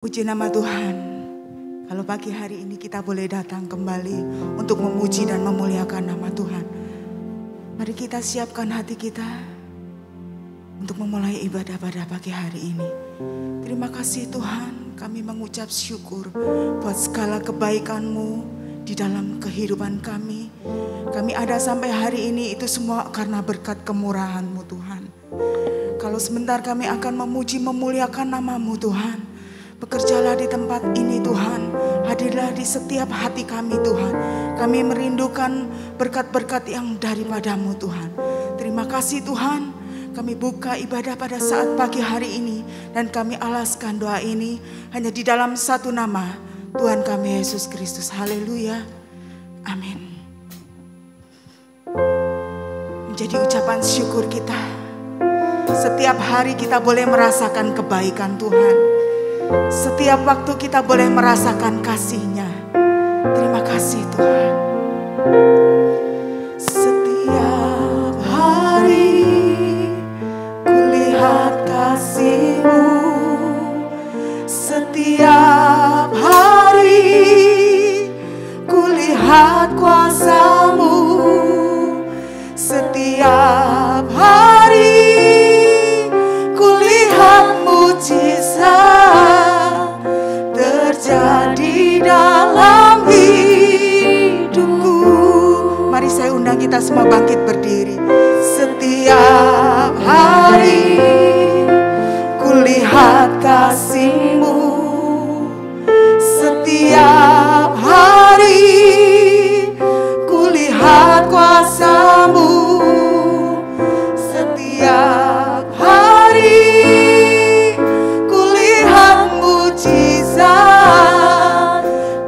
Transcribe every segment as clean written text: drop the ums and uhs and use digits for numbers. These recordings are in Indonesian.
Puji nama Tuhan. Kalau pagi hari ini kita boleh datang kembali untuk memuji dan memuliakan nama Tuhan. Mari kita siapkan hati kita untuk memulai ibadah pada pagi hari ini. Terima kasih Tuhan, kami mengucap syukur buat segala kebaikan-Mu di dalam kehidupan kami. Kami ada sampai hari ini itu semua karena berkat kemurahan-Mu Tuhan. Kalau sebentar kami akan memuji memuliakan nama-Mu Tuhan. Bekerjalah di tempat ini Tuhan, hadirlah di setiap hati kami Tuhan. Kami merindukan berkat-berkat yang daripada-Mu Tuhan. Terima kasih Tuhan, kami buka ibadah pada saat pagi hari ini. Dan kami alaskan doa ini hanya di dalam satu nama, Tuhan kami Yesus Kristus. Haleluya, amin. Menjadi ucapan syukur kita, setiap hari kita boleh merasakan kebaikan Tuhan. Setiap waktu kita boleh merasakan kasih-Nya. Terima kasih Tuhan. Setiap hari kulihat kasih-Mu. Setiap hari kulihat kuasa-Mu. Setiap hari kulihat mujizat terjadi dalam hidupku. Mari saya undang kita semua bangkit berdiri. Setiap hari kulihat kasih-Mu. Setiap hari kulihat kuasa-Mu. Setiap hari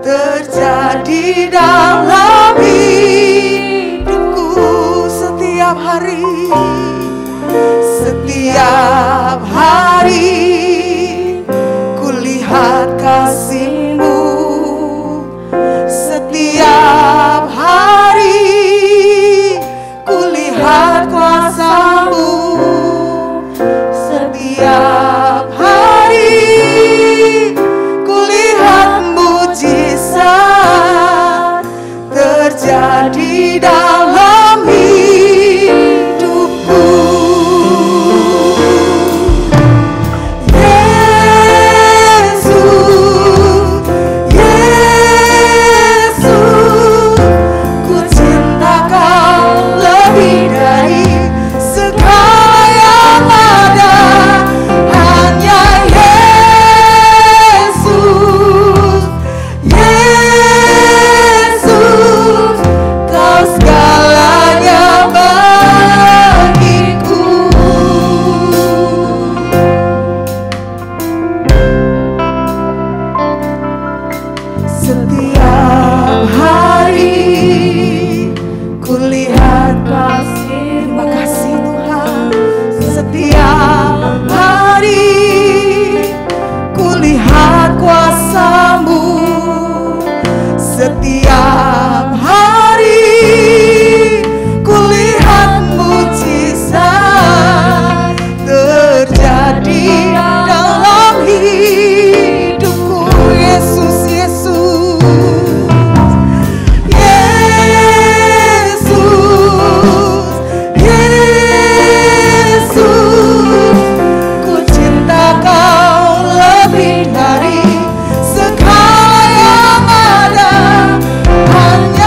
terjadi dalam hidupku. Setiap hari, setiap hari kulihat kasih-Mu. Setiap hari kulihat kuasa-Mu. Setiap hari kulihat mujizat terjadi dalam hidupku. Yesus, Yesus, ku cinta Kau lebih dari segala yang ada. Hanya Yesus, Yesus, Kau segalanya bagiku. Setiap hari kulihat kasih. Terima kasih Tuhan. Setiap hari kulihat kuasa-Mu. Setiap hari kulihat mujizat terjadi dalam hidupku. Yesus, Yesus, Yesus, Yesus, ku cinta Kau lebih dari segala yang ada. Hanya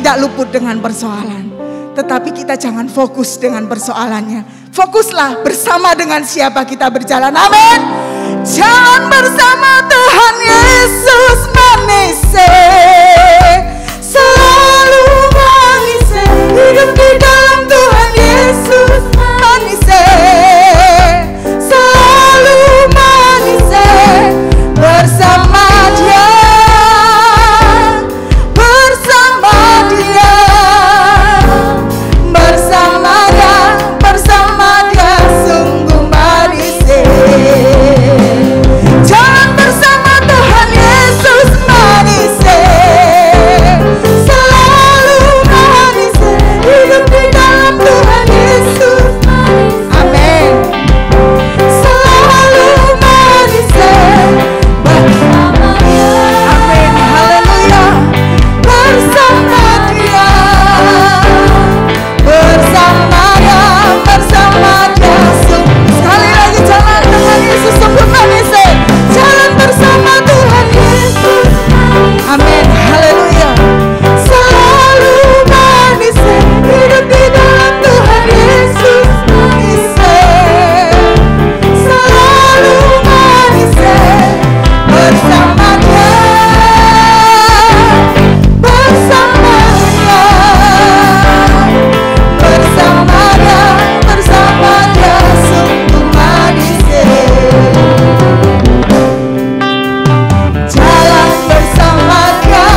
tidak luput dengan persoalan. Tetapi kita jangan fokus dengan persoalannya. Fokuslah bersama dengan siapa kita berjalan. Amin. Jalan bersama Tuhan Yesus manis, selalu manis. Hidup di dalam Tuhan Yesus manis, selalu manis. Bersama Dia, bersama Dia, bersama Dia, bersama Dia sungguh manis. Jalan bersama Tuhan Yesus manis, selalu manis. Hidup di dalam Tuhan Yesus manis. Amin. Selalu manis. Bersama Dia. Amin. Haleluya. Bersama Dia. Bersama Dia. Bersama Dia sungguh. Sekali lagi jalan dengan Yesus sungguh manis. Jalan bersama Tuhan Yesus. Amin. Haleluya. Selalu manis. Hidup di dalam Tuhan Yesus manis. Selalu manis. Bersama Dia. Bersama Dia. Bersama Dia. Bersama Dia sungguh manis. Jalan bersama Dia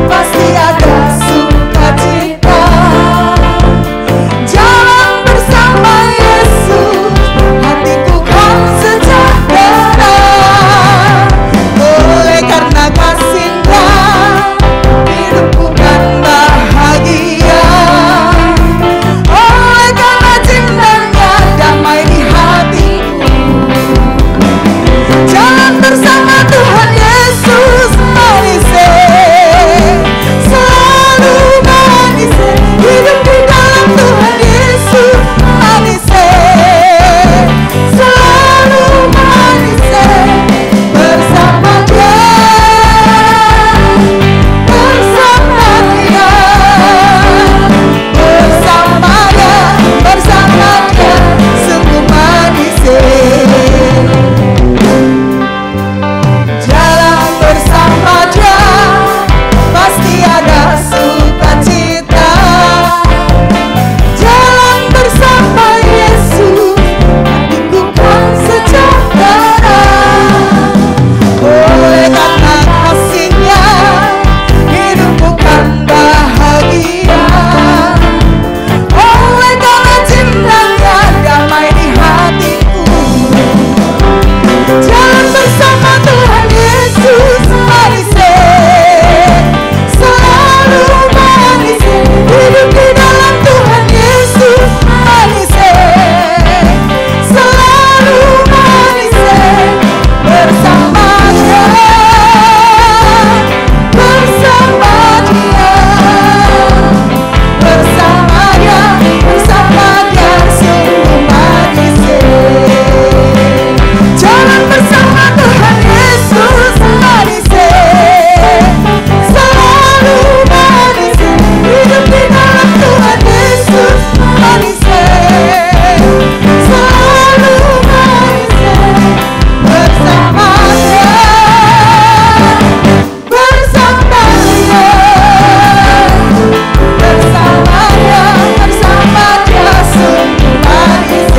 pasti ada sukacita. Jalan bersama Yesus hatiku kan sejahtera. Oleh karena kasih-Nya hidupku kan bahagia. Oleh karena cinta-Nya damai di hatiku. Jalan bersama Tuhan Yesus manis, selalu manis. Hidup di dalam Tuhan Yesus manis, selalu manis. Bersama Dia, bersama Dia, bersama Dia, bersama Dia sungguh manis. Jalan bersama Dia pasti ada sukacita. Jalan bersama Yesus hatiku kan sejahtera. Oleh karena kasih-Nya hidupku kan bahagia. Oleh karena cinta-Nya damai di hatiku. Jalan bersama Tuhan Yesus manis, selalu manis. Hidup di dalam Tuhan Yesus manis, selalu manis. Bersama Dia, bersama Dia, bersama Dia, bersama Dia sungguh manis. Jalan bersama Tuhan Yesus manis, selalu manis. Hidup di dalam Tuhan Yesus manis, selalu manis. Bersama Dia, bersama Dia, bersama Dia, bersama Dia sungguh manis.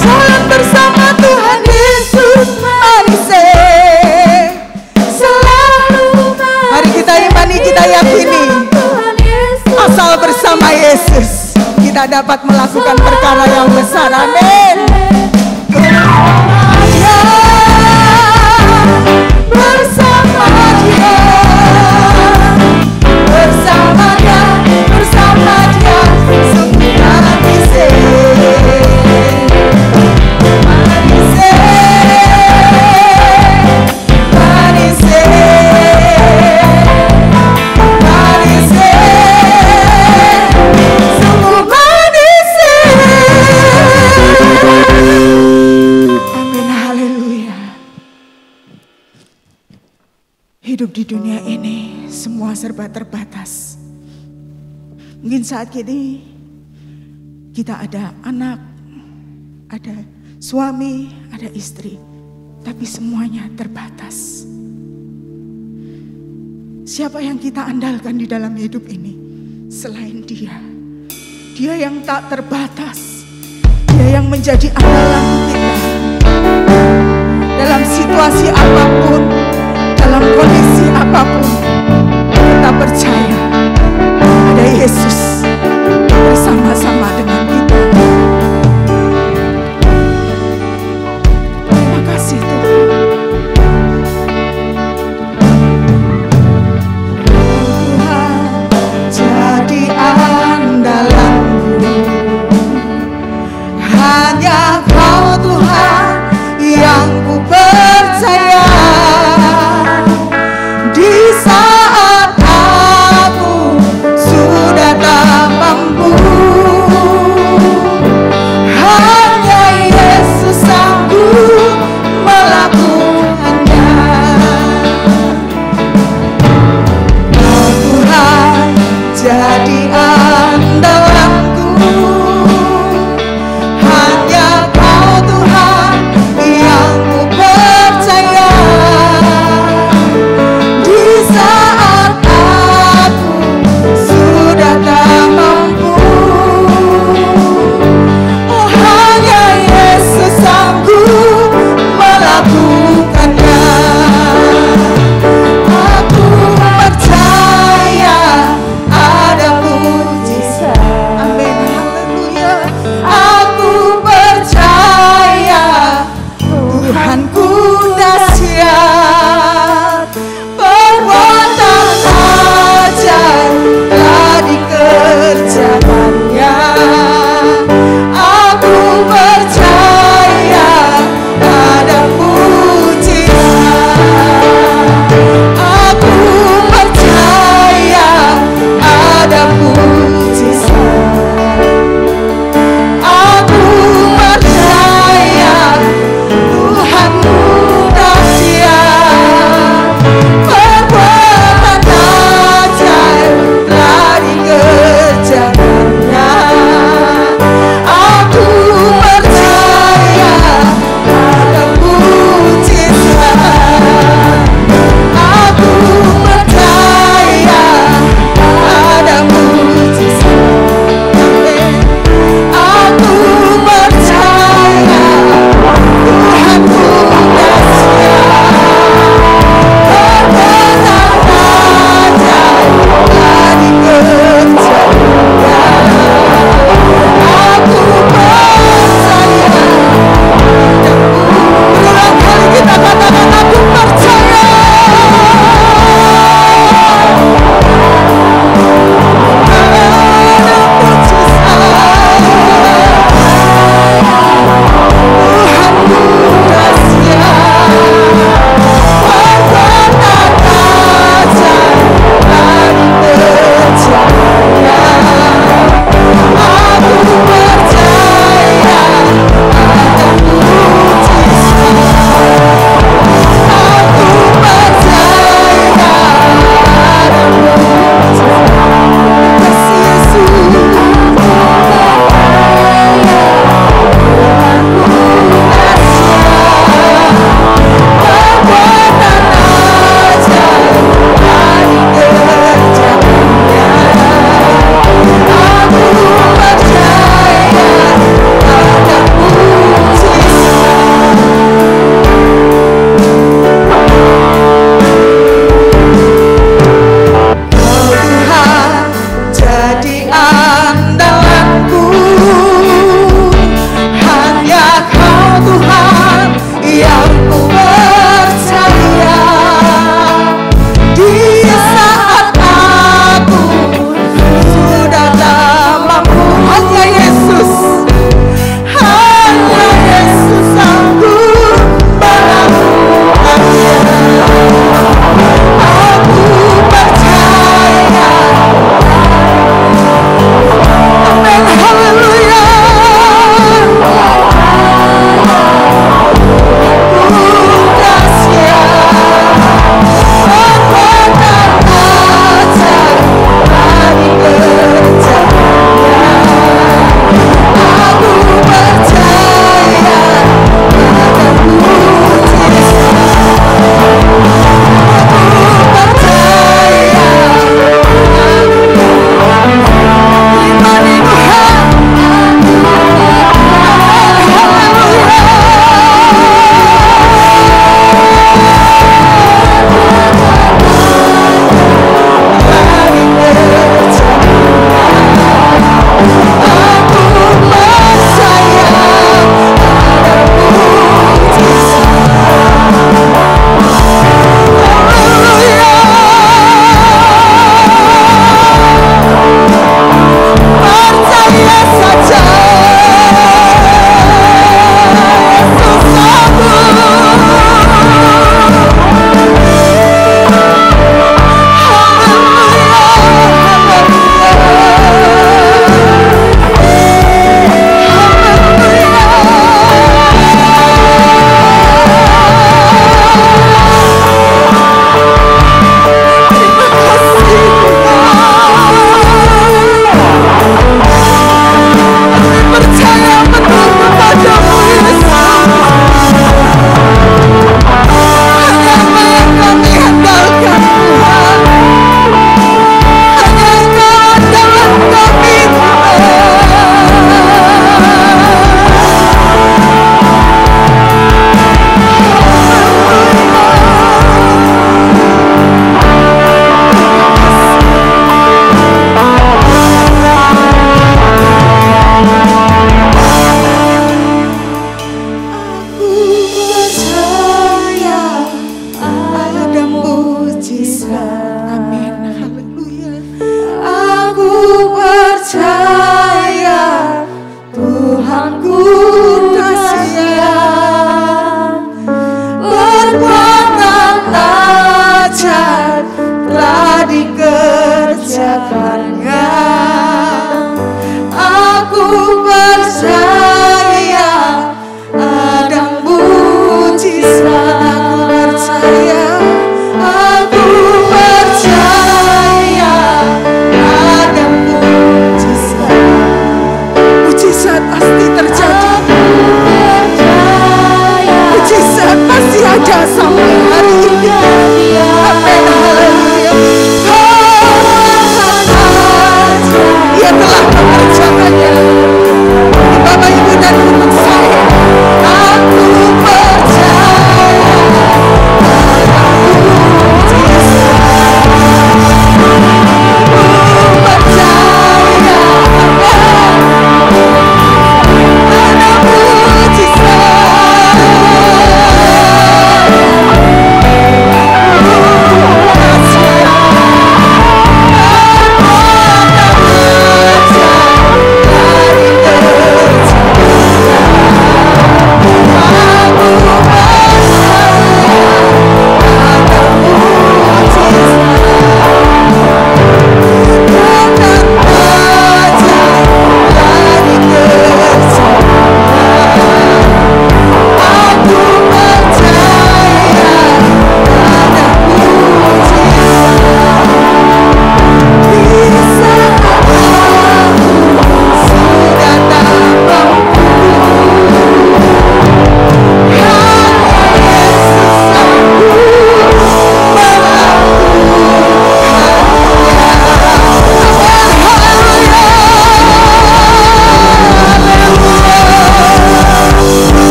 Jalan bersama Tuhan Yesus manis, selalu manis. Mari kita imani, kita yakini, asal bersama Yesus kita dapat melakukan perkara yang besar. Amin. Bersama Dia, bersama Dia, bersama Dia, bersama Dia sungguh manis. Manis, manis, manis, sungguh manis. hidup di dunia ini semua serba terbatas. Mungkin saat ini kita ada anak, ada suami, ada istri, tapi semuanya terbatas. Siapa yang kita andalkan di dalam hidup ini selain Dia? Dia yang tak terbatas, Dia yang menjadi andalan kita. Dalam situasi apapun, dalam kondisi apapun, kita percaya ada Yesus bersama-sama dengan kita. Terima kasih Tuhan. Tuhan jadi andalanku, hanya Kau Tuhan yang ku percaya. Di saat aku sudah tak mampu, hanya Yesus sanggup melakukannya. Kau Tuhan jadi andalanku, hanya Kau Tuhan yang ku percaya. Di saat aku sudah tak mampu, oh hanya Yesus sanggup melakukannya. Aku percaya ada mujizat. Amin, haleluya. Aku percaya Tuhanku dahsyat, perbuatan ajaib telah dikerjakannya. Aku percaya ada mujizat. Aku percaya ada mujizat. Aku percaya Tuhanku dahsyat.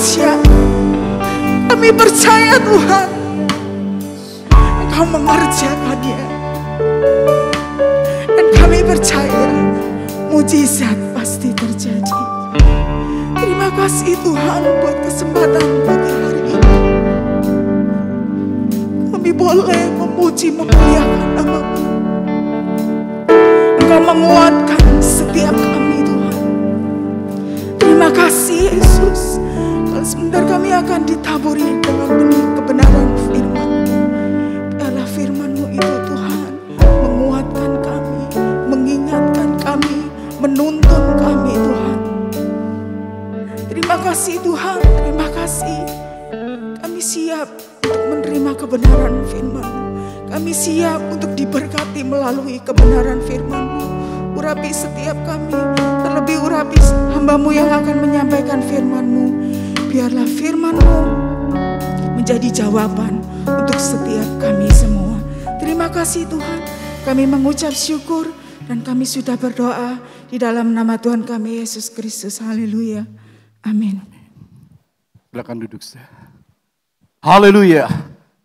bekerja. Kami percaya Tuhan, Engkau mengerjakannya. Dan kami percaya mujizat pasti terjadi. Terima kasih Tuhan buat kesempatan pagi hari ini. Kami boleh memuji memuliakan nama-Mu. Engkau menguatkan setiap kami Tuhan. Terima kasih Yesus. Kalau sebentar kami akan ditaburi dengan benih kebenaran firman. Biarlah firman-Mu itu Tuhan menguatkan kami, mengingatkan kami, menuntun kami Tuhan. Terima kasih Tuhan, terima kasih. Kami siap untuk menerima kebenaran firman-Mu. Kami siap untuk diberkati melalui kebenaran firman-Mu. Urapi setiap kami, terlebih urapi hamba-Mu yang akan menyampaikan firman-Mu. Biarlah firman-Mu menjadi jawaban untuk setiap kami semua. Terima kasih Tuhan, kami mengucap syukur dan kami sudah berdoa di dalam nama Tuhan kami Yesus Kristus. Haleluya. Amin. Silakan duduk. Haleluya.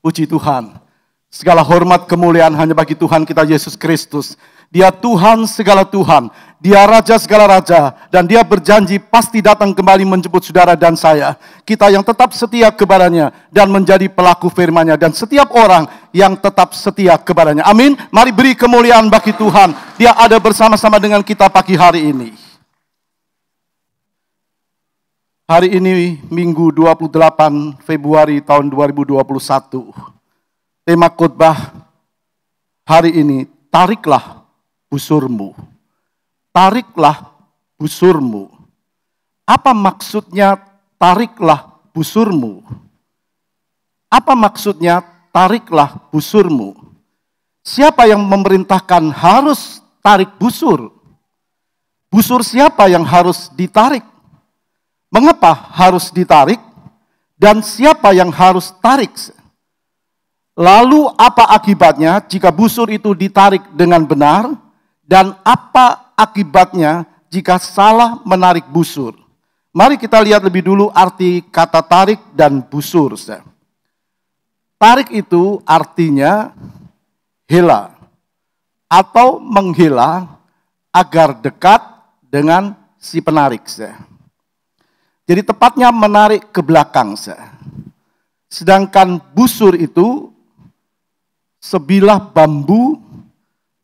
Puji Tuhan. Segala hormat kemuliaan hanya bagi Tuhan kita Yesus Kristus. Dia Tuhan segala Tuhan. Dia Raja segala Raja. Dan Dia berjanji pasti datang kembali menjemput saudara dan saya. Kita yang tetap setia kepadanya dan menjadi pelaku firman-Nya. Dan setiap orang yang tetap setia kepadanya. Amin. Mari beri kemuliaan bagi Tuhan. Dia ada bersama-sama dengan kita pagi hari ini. Hari ini Minggu 28 Februari tahun 2021. Tema khotbah hari ini, tariklah busurmu. Tariklah busurmu. Apa maksudnya tariklah busurmu? Apa maksudnya tariklah busurmu? Siapa yang memerintahkan harus tarik busur? Busur siapa yang harus ditarik? Mengapa harus ditarik? Dan siapa yang harus tarik? Lalu apa akibatnya jika busur itu ditarik dengan benar? Dan apa akibatnya jika salah menarik busur? Mari kita lihat lebih dulu arti kata tarik dan busur. Tarik itu artinya hela atau menghela agar dekat dengan si penarik. Jadi tepatnya menarik ke belakang. Sedangkan busur itu sebilah bambu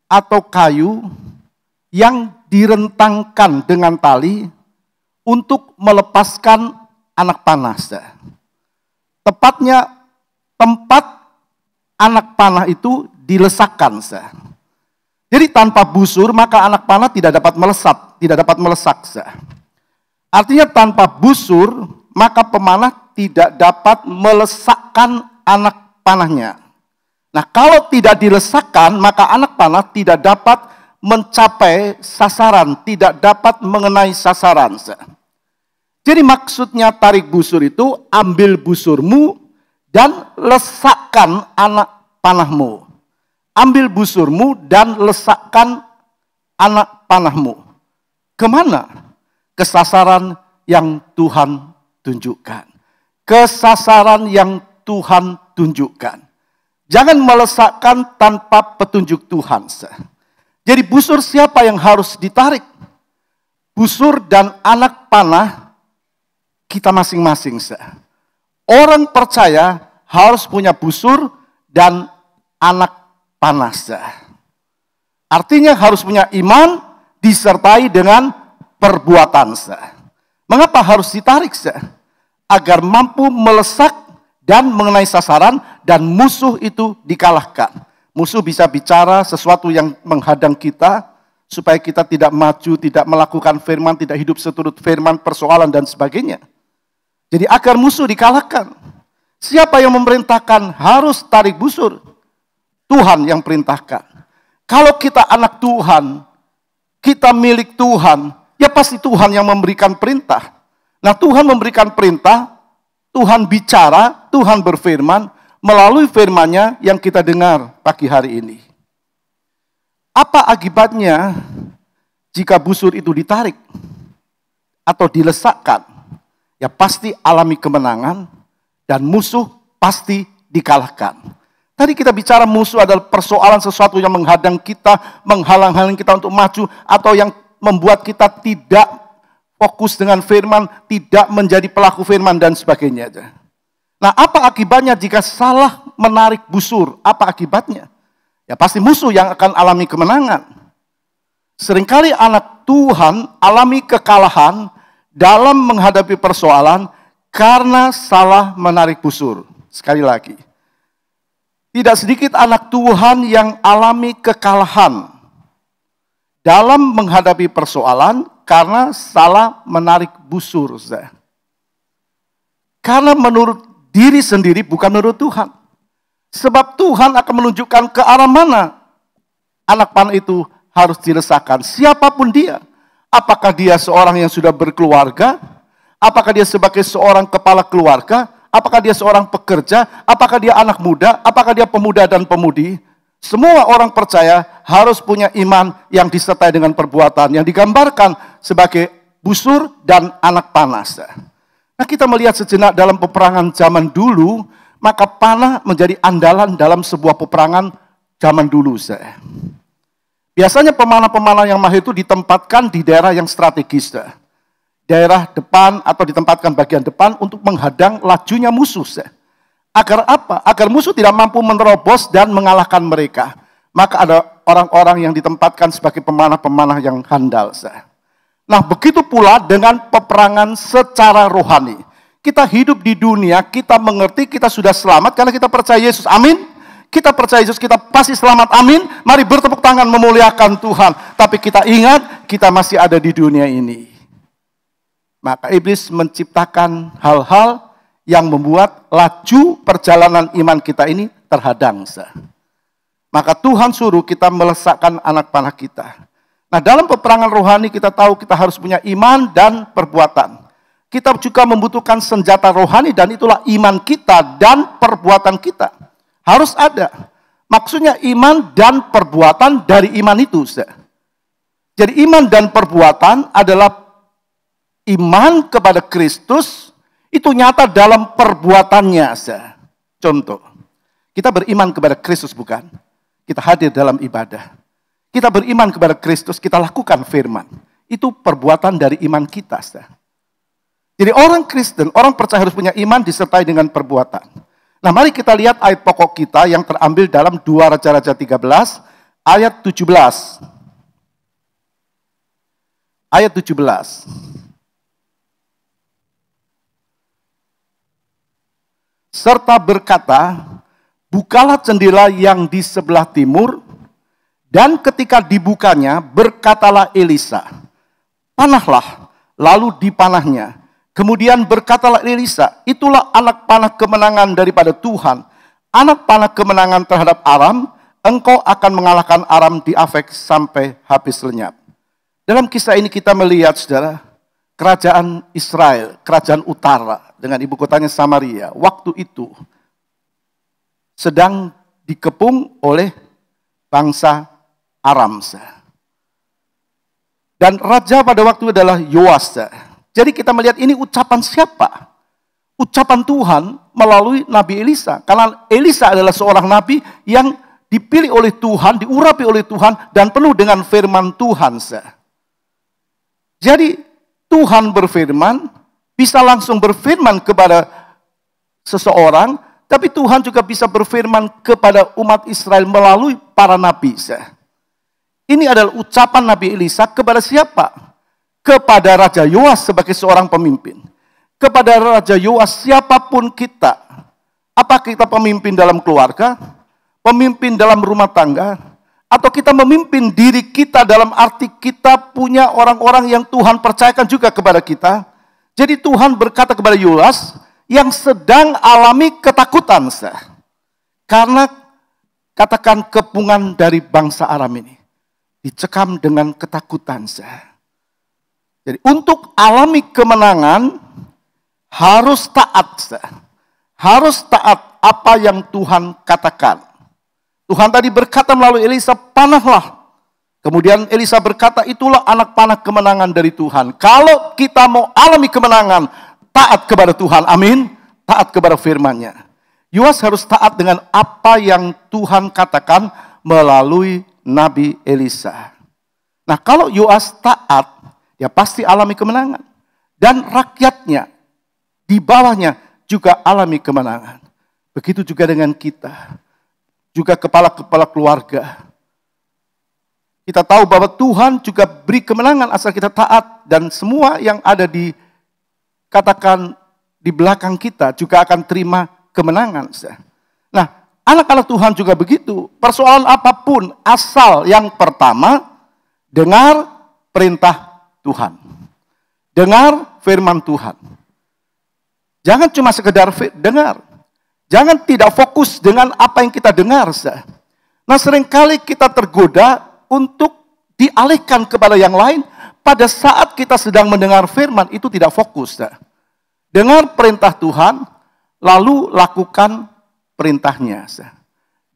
atau kayu yang direntangkan dengan tali untuk melepaskan anak panah. Tepatnya tempat anak panah itu dilesakkan. Jadi tanpa busur maka anak panah tidak dapat melesat, tidak dapat melesak. Artinya tanpa busur maka pemanah tidak dapat melesakkan anak panahnya. Nah, kalau tidak dilesakkan, maka anak panah tidak dapat mencapai sasaran, tidak dapat mengenai sasaran. Jadi maksudnya tarik busur itu, ambil busurmu dan lesakkan anak panahmu. Ambil busurmu dan lesakkan anak panahmu. Kemana? Ke sasaran yang Tuhan tunjukkan. Ke sasaran yang Tuhan tunjukkan. Jangan melesakkan tanpa petunjuk Tuhan. Jadi busur siapa yang harus ditarik? Busur dan anak panah kita masing-masing. Orang percaya harus punya busur dan anak panah. Artinya harus punya iman disertai dengan perbuatan. Mengapa harus ditarik? Agar mampu melesak dan mengenai sasaran dan musuh itu dikalahkan. Musuh bisa bicara sesuatu yang menghadang kita supaya kita tidak maju, tidak melakukan firman, tidak hidup seturut firman, persoalan dan sebagainya. Jadi agar musuh dikalahkan. Siapa yang memerintahkan harus tarik busur? Tuhan yang perintahkan. Kalau kita anak Tuhan, kita milik Tuhan, ya pasti Tuhan yang memberikan perintah. Nah, Tuhan memberikan perintah, Tuhan bicara, Tuhan berfirman melalui firman-Nya yang kita dengar pagi hari ini. Apa akibatnya jika busur itu ditarik atau dilesakkan? ya pasti alami kemenangan dan musuh pasti dikalahkan. Tadi kita bicara musuh adalah persoalan sesuatu yang menghadang kita, menghalang-halangi kita untuk maju, atau yang membuat kita tidak fokus dengan firman, tidak menjadi pelaku firman dan sebagainya. Nah, apa akibatnya jika salah menarik busur? Apa akibatnya? Ya pasti musuh yang akan alami kemenangan. Seringkali anak Tuhan alami kekalahan dalam menghadapi persoalan karena salah menarik busur. Sekali lagi, tidak sedikit anak Tuhan yang alami kekalahan dalam menghadapi persoalan karena salah menarik busur. Karena menurut diri sendiri, bukan menurut Tuhan. Sebab Tuhan akan menunjukkan ke arah mana anak panah itu harus dilesakan. Siapapun dia. Apakah dia seorang yang sudah berkeluarga? Apakah dia sebagai seorang kepala keluarga? Apakah dia seorang pekerja? Apakah dia anak muda? Apakah dia pemuda dan pemudi? Semua orang percaya harus punya iman yang disertai dengan perbuatan yang digambarkan sebagai busur dan anak panah. Nah, kita melihat sejenak dalam peperangan zaman dulu, maka panah menjadi andalan dalam sebuah peperangan zaman dulu. Biasanya pemanah-pemanah yang mahir itu ditempatkan di daerah yang strategis. Daerah depan atau ditempatkan bagian depan untuk menghadang lajunya musuh. Agar apa? Agar musuh tidak mampu menerobos dan mengalahkan mereka. Maka ada orang-orang yang ditempatkan sebagai pemanah-pemanah yang handal. Nah, begitu pula dengan peperangan secara rohani. Kita hidup di dunia, kita mengerti kita sudah selamat karena kita percaya Yesus. Amin. Kita percaya Yesus, kita pasti selamat. Amin. Mari bertepuk tangan memuliakan Tuhan. Tapi kita ingat, kita masih ada di dunia ini. Maka iblis menciptakan hal-hal yang membuat laju perjalanan iman kita ini terhadang. Maka Tuhan suruh kita melesakkan anak panah kita. Nah, dalam peperangan rohani kita tahu kita harus punya iman dan perbuatan. Kita juga membutuhkan senjata rohani dan itulah iman kita dan perbuatan kita. Harus ada. Maksudnya iman dan perbuatan dari iman itu. Jadi iman dan perbuatan adalah iman kepada Kristus itu nyata dalam perbuatannya. Contoh, kita beriman kepada Kristus bukan? Kita hadir dalam ibadah. Kita beriman kepada Kristus, kita lakukan firman. Itu perbuatan dari iman kita. Jadi orang Kristen, orang percaya harus punya iman disertai dengan perbuatan. Nah, mari kita lihat ayat pokok kita yang terambil dalam 2 Raja-Raja 13 ayat 17. Ayat 17. Serta berkata, bukalah jendela yang di sebelah timur, dan ketika dibukanya, berkatalah Elisa, panahlah, lalu dipanahnya. Kemudian berkatalah Elisa, itulah anak panah kemenangan daripada Tuhan. Anak panah kemenangan terhadap Aram, engkau akan mengalahkan Aram di Afek sampai habis lenyap. Dalam kisah ini kita melihat, saudara, kerajaan Israel, kerajaan utara dengan ibu kotanya Samaria, waktu itu sedang dikepung oleh bangsa Aram. Dan raja pada waktu itu adalah Yoas. Jadi kita melihat ini ucapan siapa? Ucapan Tuhan melalui Nabi Elisa. Karena Elisa adalah seorang nabi yang dipilih oleh Tuhan, diurapi oleh Tuhan, dan penuh dengan firman Tuhan. Jadi Tuhan berfirman, bisa langsung berfirman kepada seseorang, tapi Tuhan juga bisa berfirman kepada umat Israel melalui para nabi. Ini adalah ucapan Nabi Elisa kepada siapa? Kepada Raja Yoas sebagai seorang pemimpin. Kepada Raja Yoas siapapun kita. Apa kita pemimpin dalam keluarga? Pemimpin dalam rumah tangga? Atau kita memimpin diri kita dalam arti kita punya orang-orang yang Tuhan percayakan juga kepada kita. Jadi Tuhan berkata kepada Yoas yang sedang alami ketakutan. Karena katakan kepungan dari bangsa Aram ini. Dicekam dengan ketakutan. Jadi untuk alami kemenangan harus taat. Harus taat apa yang Tuhan katakan. Tuhan tadi berkata melalui Elisa, panahlah. Kemudian Elisa berkata, itulah anak panah kemenangan dari Tuhan. Kalau kita mau alami kemenangan, taat kepada Tuhan, amin. Taat kepada firman-Nya. Yoas harus taat dengan apa yang Tuhan katakan melalui Nabi Elisa. Nah, kalau Yoas taat, dia pasti alami kemenangan. Dan rakyatnya di bawahnya juga alami kemenangan. Begitu juga dengan kita. Juga kepala-kepala keluarga. Kita tahu bahwa Tuhan juga beri kemenangan asal kita taat. Dan semua yang ada di, katakan di belakang kita juga akan terima kemenangan. Nah, anak-anak Tuhan juga begitu. Persoalan apapun, asal yang pertama, dengar perintah Tuhan. Dengar firman Tuhan. Jangan cuma sekedar dengar. Jangan tidak fokus dengan apa yang kita dengar. Nah, seringkali kita tergoda untuk dialihkan kepada yang lain pada saat kita sedang mendengar firman, itu tidak fokus. Dengar perintah Tuhan, lalu lakukan perintahnya.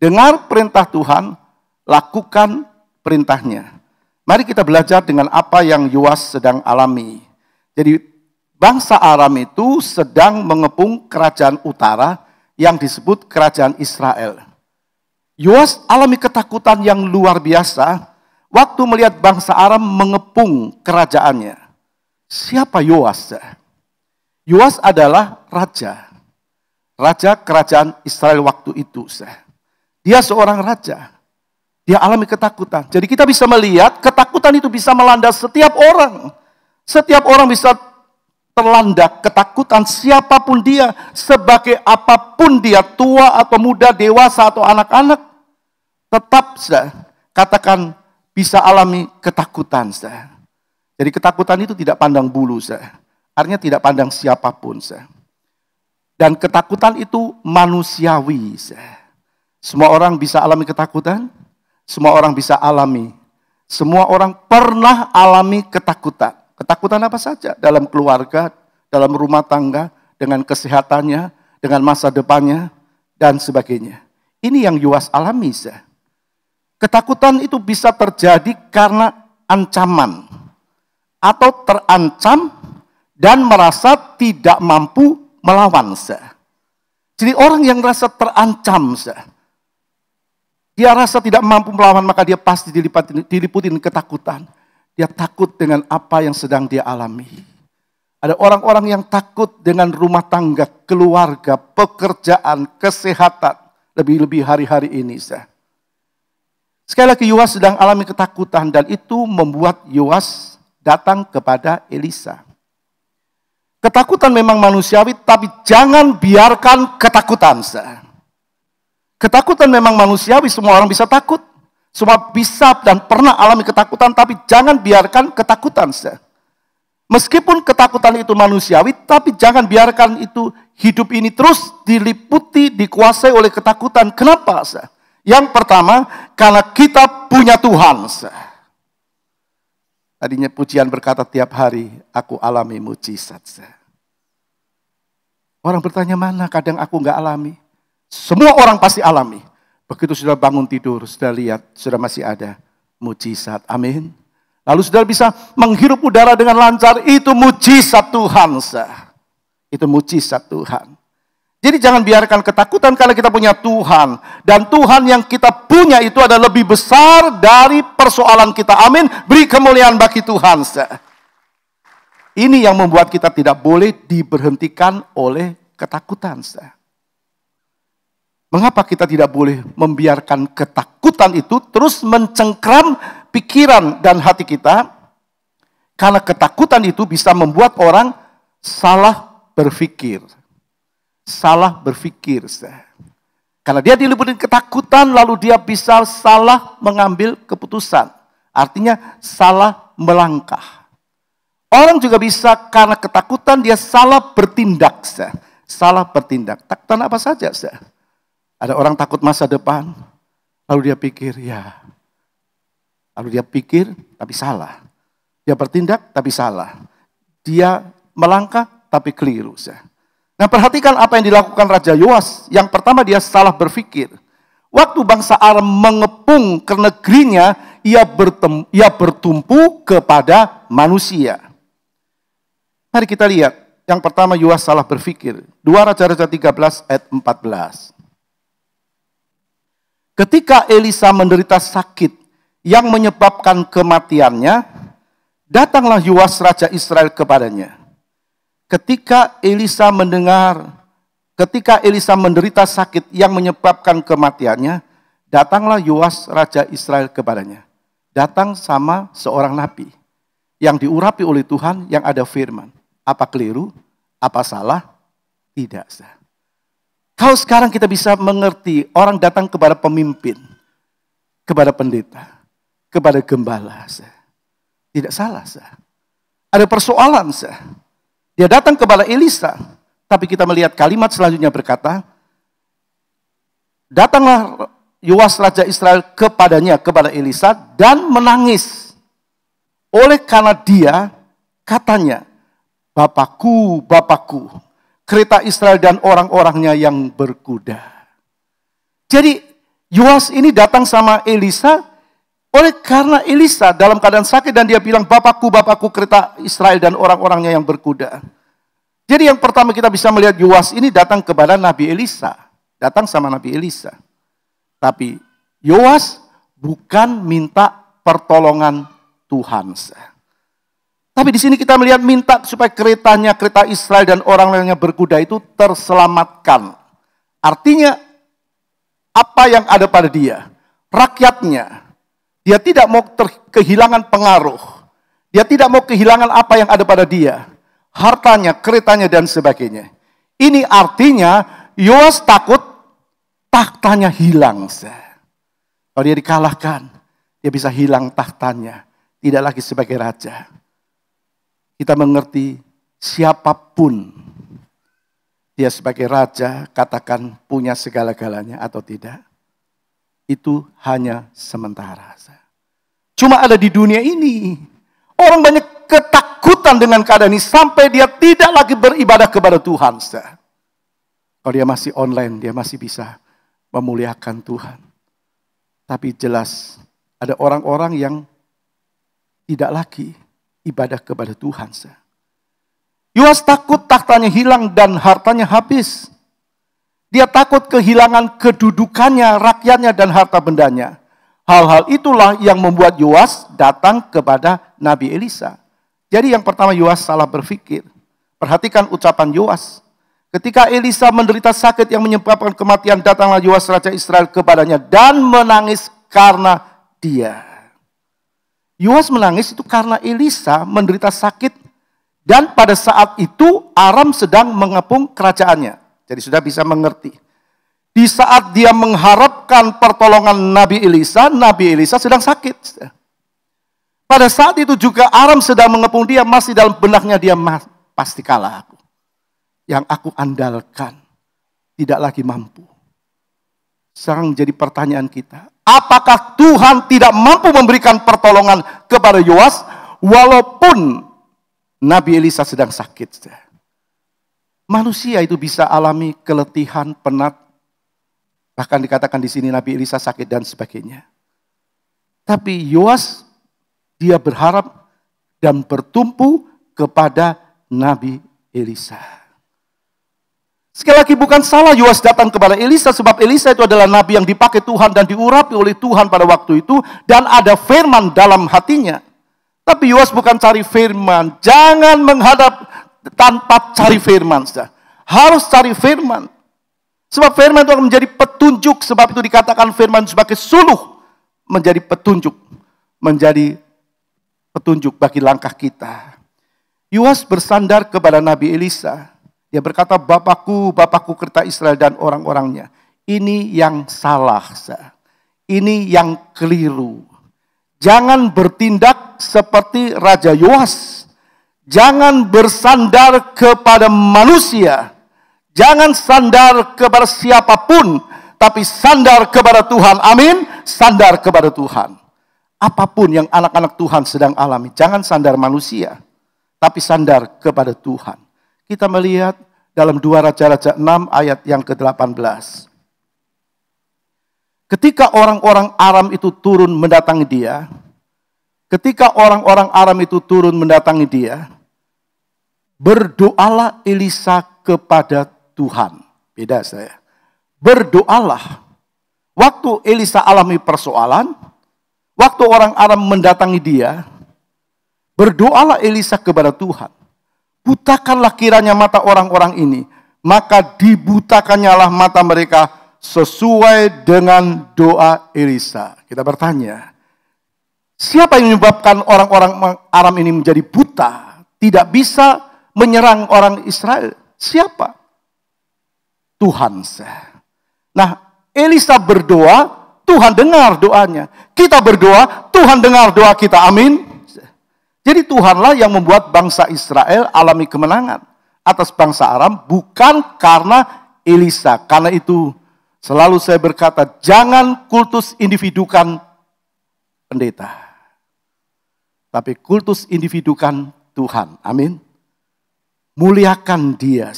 Dengar perintah Tuhan, lakukan perintahnya. Mari kita belajar dengan apa yang Yoas sedang alami. Jadi bangsa Aram itu sedang mengepung kerajaan utara yang disebut kerajaan Israel. Yoas alami ketakutan yang luar biasa waktu melihat bangsa Aram mengepung kerajaannya. Siapa Yoas? Yoas adalah raja. Raja kerajaan Israel waktu itu. Dia seorang raja. Dia alami ketakutan. Jadi kita bisa melihat ketakutan itu bisa melanda setiap orang. Setiap orang bisa terlanda ketakutan, siapapun dia, sebagai apapun dia, tua atau muda, dewasa atau anak-anak, tetap katakan bisa alami ketakutan. Jadi ketakutan itu tidak pandang bulu, artinya tidak pandang siapapun. Dan ketakutan itu manusiawi. Semua orang bisa alami ketakutan, semua orang bisa alami. Semua orang pernah alami ketakutan. Ketakutan apa saja, dalam keluarga, dalam rumah tangga, dengan kesehatannya, dengan masa depannya, dan sebagainya. Ini yang Yoas alami. Ketakutan itu bisa terjadi karena ancaman, atau terancam, dan merasa tidak mampu melawan. Jadi orang yang merasa terancam, dia rasa tidak mampu melawan, maka dia pasti diliputin ketakutan. Dia takut dengan apa yang sedang dia alami. Ada orang-orang yang takut dengan rumah tangga, keluarga, pekerjaan, kesehatan. Lebih-lebih hari-hari ini. Sekali lagi Yoas sedang alami ketakutan. Dan itu membuat Yoas datang kepada Elisa. Ketakutan memang manusiawi, tapi jangan biarkan ketakutan. Ketakutan memang manusiawi, semua orang bisa takut. Semua bisa dan pernah alami ketakutan, tapi jangan biarkan ketakutan. Meskipun ketakutan itu manusiawi, tapi jangan biarkan itu hidup ini terus diliputi, dikuasai oleh ketakutan. Kenapa? Yang pertama, karena kita punya Tuhan. Tadinya pujian berkata tiap hari, aku alami mujizat. Orang bertanya, mana kadang aku nggak alami. Semua orang pasti alami. Begitu sudah bangun tidur, sudah lihat, sudah masih ada mujizat. Amin. Lalu sudah bisa menghirup udara dengan lancar, itu mujizat Tuhan. Itu mujizat Tuhan. Jadi jangan biarkan ketakutan karena kita punya Tuhan. Dan Tuhan yang kita punya itu adalah lebih besar dari persoalan kita. Amin. Beri kemuliaan bagi Tuhan. Ini yang membuat kita tidak boleh diberhentikan oleh ketakutan. Mengapa kita tidak boleh membiarkan ketakutan itu terus mencengkram pikiran dan hati kita? Karena ketakutan itu bisa membuat orang salah berpikir. Salah berpikir. Karena dia diliputi ketakutan, lalu dia bisa salah mengambil keputusan. Artinya salah melangkah. Orang juga bisa karena ketakutan dia salah bertindak. Salah bertindak. Takutan apa saja? Ada orang takut masa depan, lalu dia pikir, ya. Lalu dia pikir, tapi salah. Dia bertindak, tapi salah. Dia melangkah, tapi keliru. Nah, perhatikan apa yang dilakukan Raja Yoas. Yang pertama, dia salah berpikir. Waktu bangsa Aram mengepung ke negerinya, ia bertumpu kepada manusia. Mari kita lihat, yang pertama Yoas salah berpikir. 2 Raja-Raja 13 ayat 14. Ketika Elisa menderita sakit yang menyebabkan kematiannya, datanglah Yoas Raja Israel kepadanya. Ketika Elisa menderita sakit yang menyebabkan kematiannya, datanglah Yoas Raja Israel kepadanya. Datang sama seorang nabi yang diurapi oleh Tuhan, yang ada firman. Apa keliru? Apa salah? Tidak. Kalau sekarang kita bisa mengerti, orang datang kepada pemimpin, kepada pendeta, kepada gembala. Tidak salah. Ada persoalan. Dia datang kepada Elisa, tapi kita melihat kalimat selanjutnya berkata, datanglah Yoas Raja Israel kepadanya, kepada Elisa, dan menangis. Oleh karena dia, katanya, Bapakku, Bapakku, kereta Israel dan orang-orangnya yang berkuda. Jadi Yoas ini datang sama Elisa, oleh karena Elisa dalam keadaan sakit dan dia bilang, Bapakku, Bapakku, kereta Israel dan orang-orangnya yang berkuda. Jadi yang pertama kita bisa melihat Yoas ini datang kepada Nabi Elisa. Datang sama Nabi Elisa. Tapi Yoas bukan minta pertolongan Tuhan. Tapi di sini kita melihat minta supaya kereta Israel dan orang-orangnya berkuda itu terselamatkan. Artinya apa yang ada pada dia, rakyatnya, dia tidak mau kehilangan pengaruh. Dia tidak mau kehilangan apa yang ada pada dia, hartanya, keretanya dan sebagainya. Ini artinya Yoas takut tahtanya hilang. Kalau dia dikalahkan, dia bisa hilang tahtanya, tidak lagi sebagai raja. Kita mengerti siapapun dia sebagai raja, katakan punya segala-galanya atau tidak, itu hanya sementara. Cuma ada di dunia ini. Orang banyak ketakutan dengan keadaan ini sampai dia tidak lagi beribadah kepada Tuhan. Kalau dia masih online, dia masih bisa memuliakan Tuhan. Tapi jelas ada orang-orang yang tidak lagi ibadah kepada Tuhan. Yoas takut tahtanya hilang dan hartanya habis. Dia takut kehilangan kedudukannya, rakyatnya dan harta bendanya. Hal-hal itulah yang membuat Yoas datang kepada Nabi Elisa. Jadi yang pertama Yoas salah berpikir. Perhatikan ucapan Yoas. Ketika Elisa menderita sakit yang menyebabkan kematian, datanglah Yoas Raja Israel kepadanya dan menangis karena dia. Yoas menangis itu karena Elisa menderita sakit dan pada saat itu Aram sedang mengepung kerajaannya. Jadi sudah bisa mengerti. Di saat dia mengharapkan pertolongan Nabi Elisa sedang sakit. Pada saat itu juga Aram sedang mengepung dia, masih dalam benaknya dia, pasti kalah aku. Yang aku andalkan tidak lagi mampu. Sekarang jadi pertanyaan kita, apakah Tuhan tidak mampu memberikan pertolongan kepada Yoas walaupun Nabi Elisa sedang sakit? Manusia itu bisa alami keletihan, penat. Bahkan dikatakan di sini Nabi Elisa sakit dan sebagainya. Tapi Yoas dia berharap dan bertumpu kepada Nabi Elisa. Sekali lagi bukan salah Yoas datang kepada Elisa, sebab Elisa itu adalah nabi yang dipakai Tuhan dan diurapi oleh Tuhan pada waktu itu, dan ada firman dalam hatinya. Tapi Yoas bukan cari firman. Jangan menghadap tanpa cari firman. Harus cari firman. Sebab firman itu akan menjadi petunjuk. Sebab itu dikatakan firman sebagai suluh menjadi petunjuk. Menjadi petunjuk bagi langkah kita. Yoas bersandar kepada Nabi Elisa. Dia berkata, Bapakku, Bapakku kereta Israel dan orang-orangnya. Ini yang salah. Ini yang keliru. Jangan bertindak seperti Raja Yoas. Jangan bersandar kepada manusia. Jangan sandar kepada siapapun. Tapi sandar kepada Tuhan. Amin. Sandar kepada Tuhan. Apapun yang anak-anak Tuhan sedang alami. Jangan sandar manusia. Tapi sandar kepada Tuhan. Kita melihat dalam 2 Raja-Raja 6 ayat yang ke-18. Ketika orang-orang Aram itu turun mendatangi dia, Berdoalah Elisa kepada Tuhan. Beda saya. Berdoalah. Waktu Elisa alami persoalan, waktu orang Aram mendatangi dia, berdoalah Elisa kepada Tuhan. Butakanlah kiranya mata orang-orang ini, maka dibutakannya mata mereka sesuai dengan doa Elisa. Kita bertanya, siapa yang menyebabkan orang-orang Aram ini menjadi buta, tidak bisa menyerang orang Israel? Siapa? Tuhan. Nah, Elisa berdoa, Tuhan dengar doanya. Kita berdoa, Tuhan dengar doa kita. Amin. Jadi Tuhanlah yang membuat bangsa Israel alami kemenangan atas bangsa Aram, bukan karena Elisa. Karena itu selalu saya berkata, jangan kultus individukan pendeta, tapi kultus individukan Tuhan. Amin. Muliakan dia.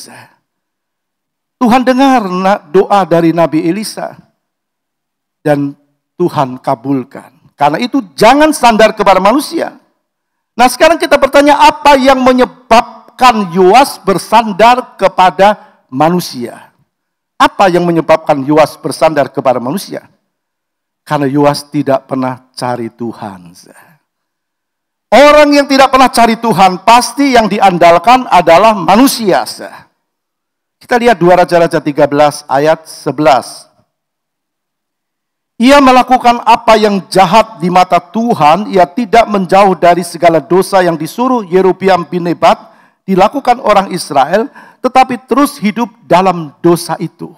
Tuhan dengar doa dari Nabi Elisa dan Tuhan kabulkan. Karena itu jangan sandar kepada manusia. Nah, sekarang kita bertanya, apa yang menyebabkan Yoas bersandar kepada manusia? Apa yang menyebabkan Yoas bersandar kepada manusia? Karena Yoas tidak pernah cari Tuhan. Orang yang tidak pernah cari Tuhan, pasti yang diandalkan adalah manusia. Kita lihat 2 Raja-Raja 13 ayat 11. Ia melakukan apa yang jahat di mata Tuhan, ia tidak menjauh dari segala dosa yang disuruh Yerobeam bin Nebat dilakukan orang Israel, tetapi terus hidup dalam dosa itu.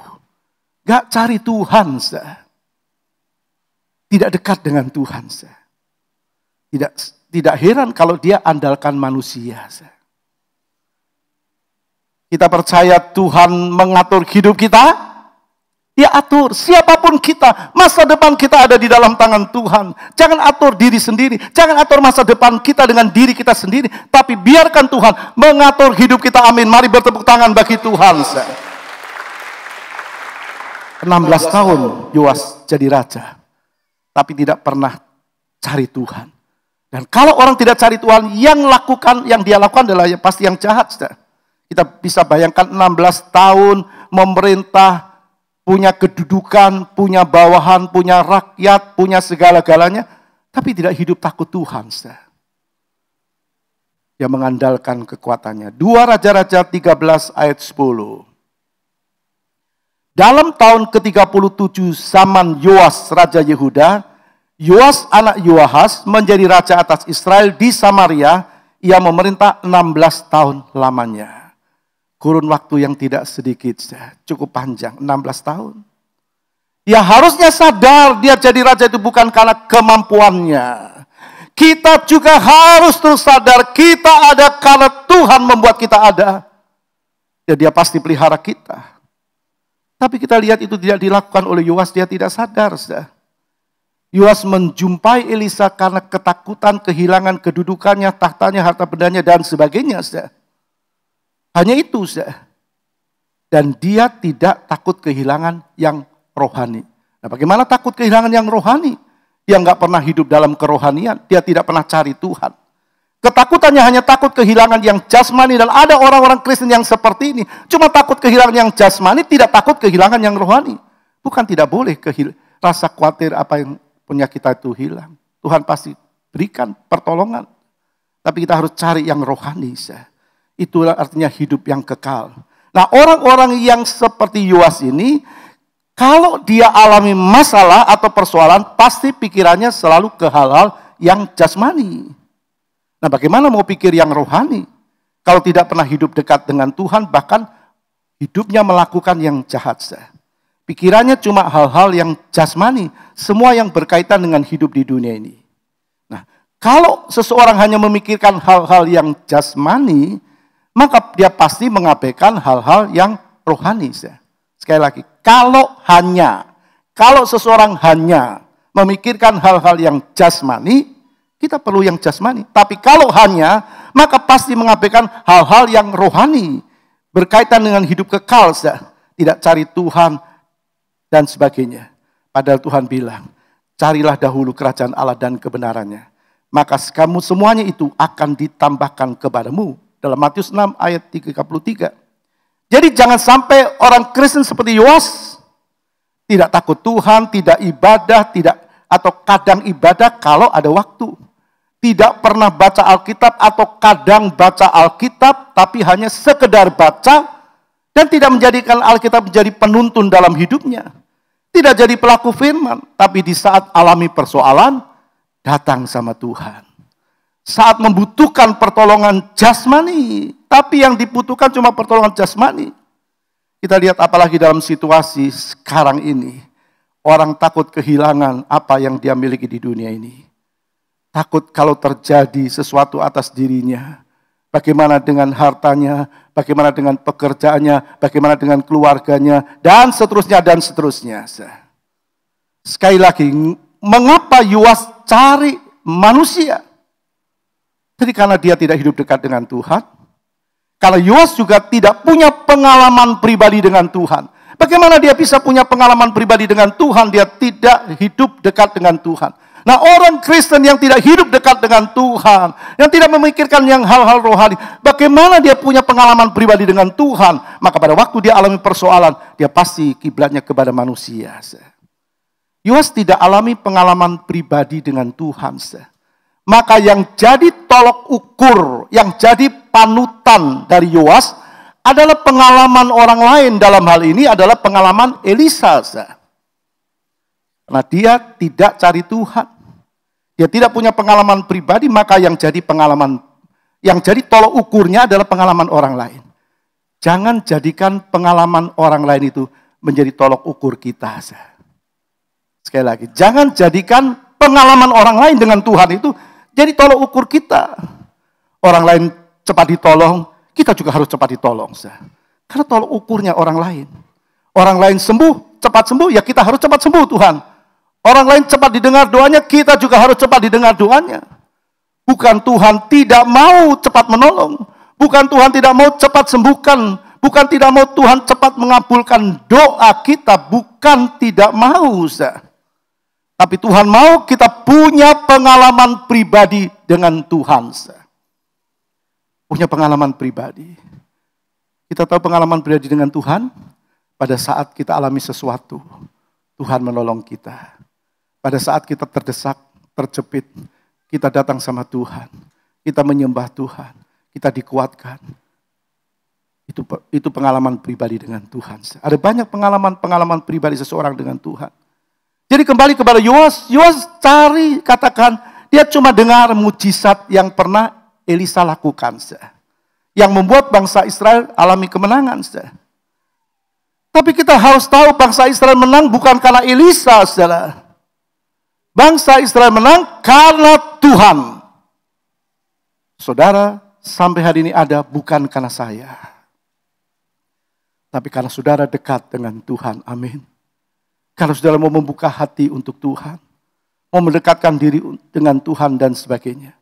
Gak cari Tuhan, tidak dekat dengan Tuhan. Tidak heran kalau dia andalkan manusia. Kita percaya Tuhan mengatur hidup kita, dia atur siapapun kita. Masa depan kita ada di dalam tangan Tuhan. Jangan atur diri sendiri, jangan atur masa depan kita dengan diri kita sendiri, tapi biarkan Tuhan mengatur hidup kita. Amin. Mari bertepuk tangan bagi Tuhan. 16 tahun Yoas jadi raja, tapi tidak pernah cari Tuhan. Dan kalau orang tidak cari Tuhan, yang dia lakukan adalah pasti yang jahat. Kita bisa bayangkan 16 tahun memerintah, punya kedudukan, punya bawahan, punya rakyat, punya segala-galanya, tapi tidak hidup takut Tuhan. Dia mengandalkan kekuatannya. 2 Raja-Raja 13 ayat 10. Dalam tahun ke-37 zaman Yoas Raja Yehuda, Yoas anak Yoahas menjadi raja atas Israel di Samaria. Ia memerintah 16 tahun lamanya. Kurun waktu yang tidak sedikit, cukup panjang, 16 tahun. Ya harusnya sadar dia jadi raja itu bukan karena kemampuannya. Kita juga harus terus sadar kita ada karena Tuhan membuat kita ada. Ya dia pasti pelihara kita. Tapi kita lihat itu tidak dilakukan oleh Yoas, dia tidak sadar. Yoas menjumpai Elisa karena ketakutan kehilangan kedudukannya, tahtanya, harta bendanya, dan sebagainya. Hanya itu. Dan dia tidak takut kehilangan yang rohani. Nah, bagaimana takut kehilangan yang rohani? Dia nggak pernah hidup dalam kerohanian. Dia tidak pernah cari Tuhan. Ketakutannya hanya takut kehilangan yang jasmani. Dan ada orang-orang Kristen yang seperti ini. Cuma takut kehilangan yang jasmani, tidak takut kehilangan yang rohani. Bukan tidak boleh rasa khawatir apa yang punya kita itu hilang. Tuhan pasti berikan pertolongan. Tapi kita harus cari yang rohani. Itulah artinya hidup yang kekal. Nah, orang-orang yang seperti Yoas ini, kalau dia alami masalah atau persoalan, pasti pikirannya selalu ke hal-hal yang jasmani. Nah, bagaimana mau pikir yang rohani? Kalau tidak pernah hidup dekat dengan Tuhan, bahkan hidupnya melakukan yang jahat. Pikirannya cuma hal-hal yang jasmani, semua yang berkaitan dengan hidup di dunia ini. Nah, kalau seseorang hanya memikirkan hal-hal yang jasmani, maka dia pasti mengabaikan hal-hal yang rohani. Sekali lagi, kalau seseorang hanya memikirkan hal-hal yang jasmani, kita perlu yang jasmani. Tapi kalau hanya, maka pasti mengabaikan hal-hal yang rohani, berkaitan dengan hidup kekal, tidak cari Tuhan, dan sebagainya. Padahal Tuhan bilang, carilah dahulu kerajaan Allah dan kebenarannya. Maka kamu semuanya itu akan ditambahkan kepadamu. dalam Matius 6 ayat 33. Jadi jangan sampai orang Kristen seperti Yoas tidak takut Tuhan, tidak ibadah, atau kadang ibadah kalau ada waktu. Tidak pernah baca Alkitab atau kadang baca Alkitab tapi hanya sekedar baca dan tidak menjadikan Alkitab menjadi penuntun dalam hidupnya. Tidak jadi pelaku firman, tapi di saat alami persoalan datang sama Tuhan. Saat membutuhkan pertolongan jasmani, tapi yang dibutuhkan cuma pertolongan jasmani. Kita lihat apalagi dalam situasi sekarang ini. Orang takut kehilangan apa yang dia miliki di dunia ini. Takut kalau terjadi sesuatu atas dirinya. Bagaimana dengan hartanya, bagaimana dengan pekerjaannya, bagaimana dengan keluarganya, dan seterusnya, dan seterusnya. Sekali lagi, mengapa Yoas cari manusia? Jadi karena dia tidak hidup dekat dengan Tuhan. Karena Yoas juga tidak punya pengalaman pribadi dengan Tuhan. Bagaimana dia bisa punya pengalaman pribadi dengan Tuhan? Dia tidak hidup dekat dengan Tuhan. Nah, orang Kristen yang tidak hidup dekat dengan Tuhan, yang tidak memikirkan yang hal-hal rohani, bagaimana dia punya pengalaman pribadi dengan Tuhan? Maka pada waktu dia alami persoalan, dia pasti kiblatnya kepada manusia. Yoas tidak alami pengalaman pribadi dengan Tuhan. Maka yang jadi tolok ukur, yang jadi panutan dari Yoas adalah pengalaman orang lain. Dalam hal ini adalah pengalaman Elisa. Karena dia tidak cari Tuhan. Dia tidak punya pengalaman pribadi, maka yang jadi tolok ukurnya adalah pengalaman orang lain. Jangan jadikan pengalaman orang lain itu menjadi tolok ukur kita. Sekali lagi, jangan jadikan pengalaman orang lain dengan Tuhan itu jadi tolok ukur kita. Orang lain cepat ditolong, kita juga harus cepat ditolong. Karena tolok ukurnya orang lain. Orang lain cepat sembuh, ya kita harus cepat sembuh Tuhan. Orang lain cepat didengar doanya, kita juga harus cepat didengar doanya. Bukan Tuhan tidak mau cepat menolong. Bukan Tuhan tidak mau cepat sembuhkan. Bukan tidak mau Tuhan cepat mengabulkan doa kita. Bukan tidak mau. Tapi Tuhan mau kita punya pengalaman pribadi dengan Tuhan. Punya pengalaman pribadi. Kita tahu pengalaman pribadi dengan Tuhan pada saat kita alami sesuatu. Tuhan menolong kita. Pada saat kita terdesak, terjepit, kita datang sama Tuhan. Kita menyembah Tuhan. Kita dikuatkan. Itu pengalaman pribadi dengan Tuhan. Ada banyak pengalaman pribadi seseorang dengan Tuhan. Jadi kembali kepada Yoas. Yoas cari, katakan, dia cuma dengar mujizat yang pernah Elisa lakukan. Yang membuat bangsa Israel alami kemenangan. Tapi kita harus tahu bangsa Israel menang bukan karena Elisa. Bangsa Israel menang karena Tuhan. Saudara, sampai hari ini ada bukan karena saya. Tapi karena saudara dekat dengan Tuhan. Amin. Kalau saudara mau membuka hati untuk Tuhan, mau mendekatkan diri dengan Tuhan dan sebagainya.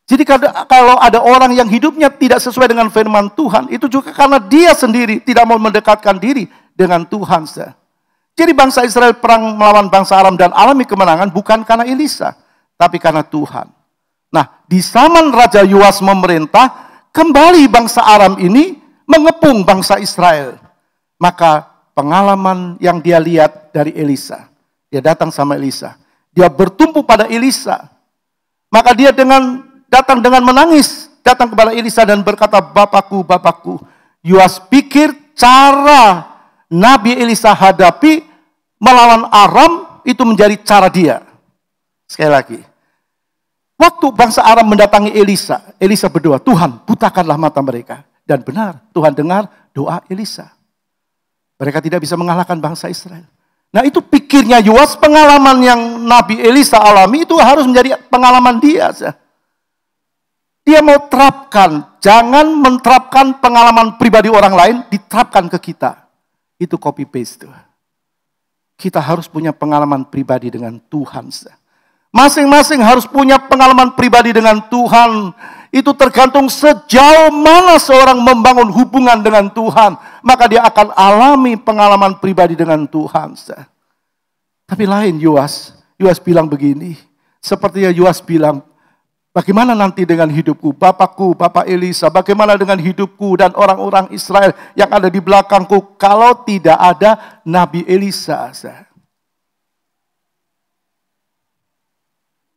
Jadi kalau ada orang yang hidupnya tidak sesuai dengan firman Tuhan, itu juga karena dia sendiri tidak mau mendekatkan diri dengan Tuhan. Jadi bangsa Israel perang melawan bangsa Aram dan alami kemenangan bukan karena Elisa, tapi karena Tuhan. Nah, di zaman Raja Yoas memerintah, kembali bangsa Aram ini mengepung bangsa Israel. Maka pengalaman yang dia lihat dari Elisa. Dia datang sama Elisa. Dia bertumpu pada Elisa. Maka dia datang dengan menangis. Datang kepada Elisa dan berkata, Bapakku, Bapakku. Yoas pikir cara Nabi Elisa hadapi melawan Aram itu menjadi cara dia. Sekali lagi. Waktu bangsa Aram mendatangi Elisa. Elisa berdoa, Tuhan butakanlah mata mereka. Dan benar, Tuhan dengar doa Elisa. Mereka tidak bisa mengalahkan bangsa Israel. Nah itu pikirnya Yoas, pengalaman yang Nabi Elisa alami itu harus menjadi pengalaman dia. Dia mau terapkan, jangan menerapkan pengalaman pribadi orang lain, diterapkan ke kita. Itu copy paste. Kita harus punya pengalaman pribadi dengan Tuhan. Masing-masing harus punya pengalaman pribadi dengan Tuhan. Itu tergantung sejauh mana seorang membangun hubungan dengan Tuhan. Maka dia akan alami pengalaman pribadi dengan Tuhan. Tapi lain Yoas bilang begini. Sepertinya Yoas bilang, Bagaimana nanti dengan hidupku, Bapak Elisa, bagaimana dengan hidupku dan orang-orang Israel yang ada di belakangku kalau tidak ada Nabi Elisa?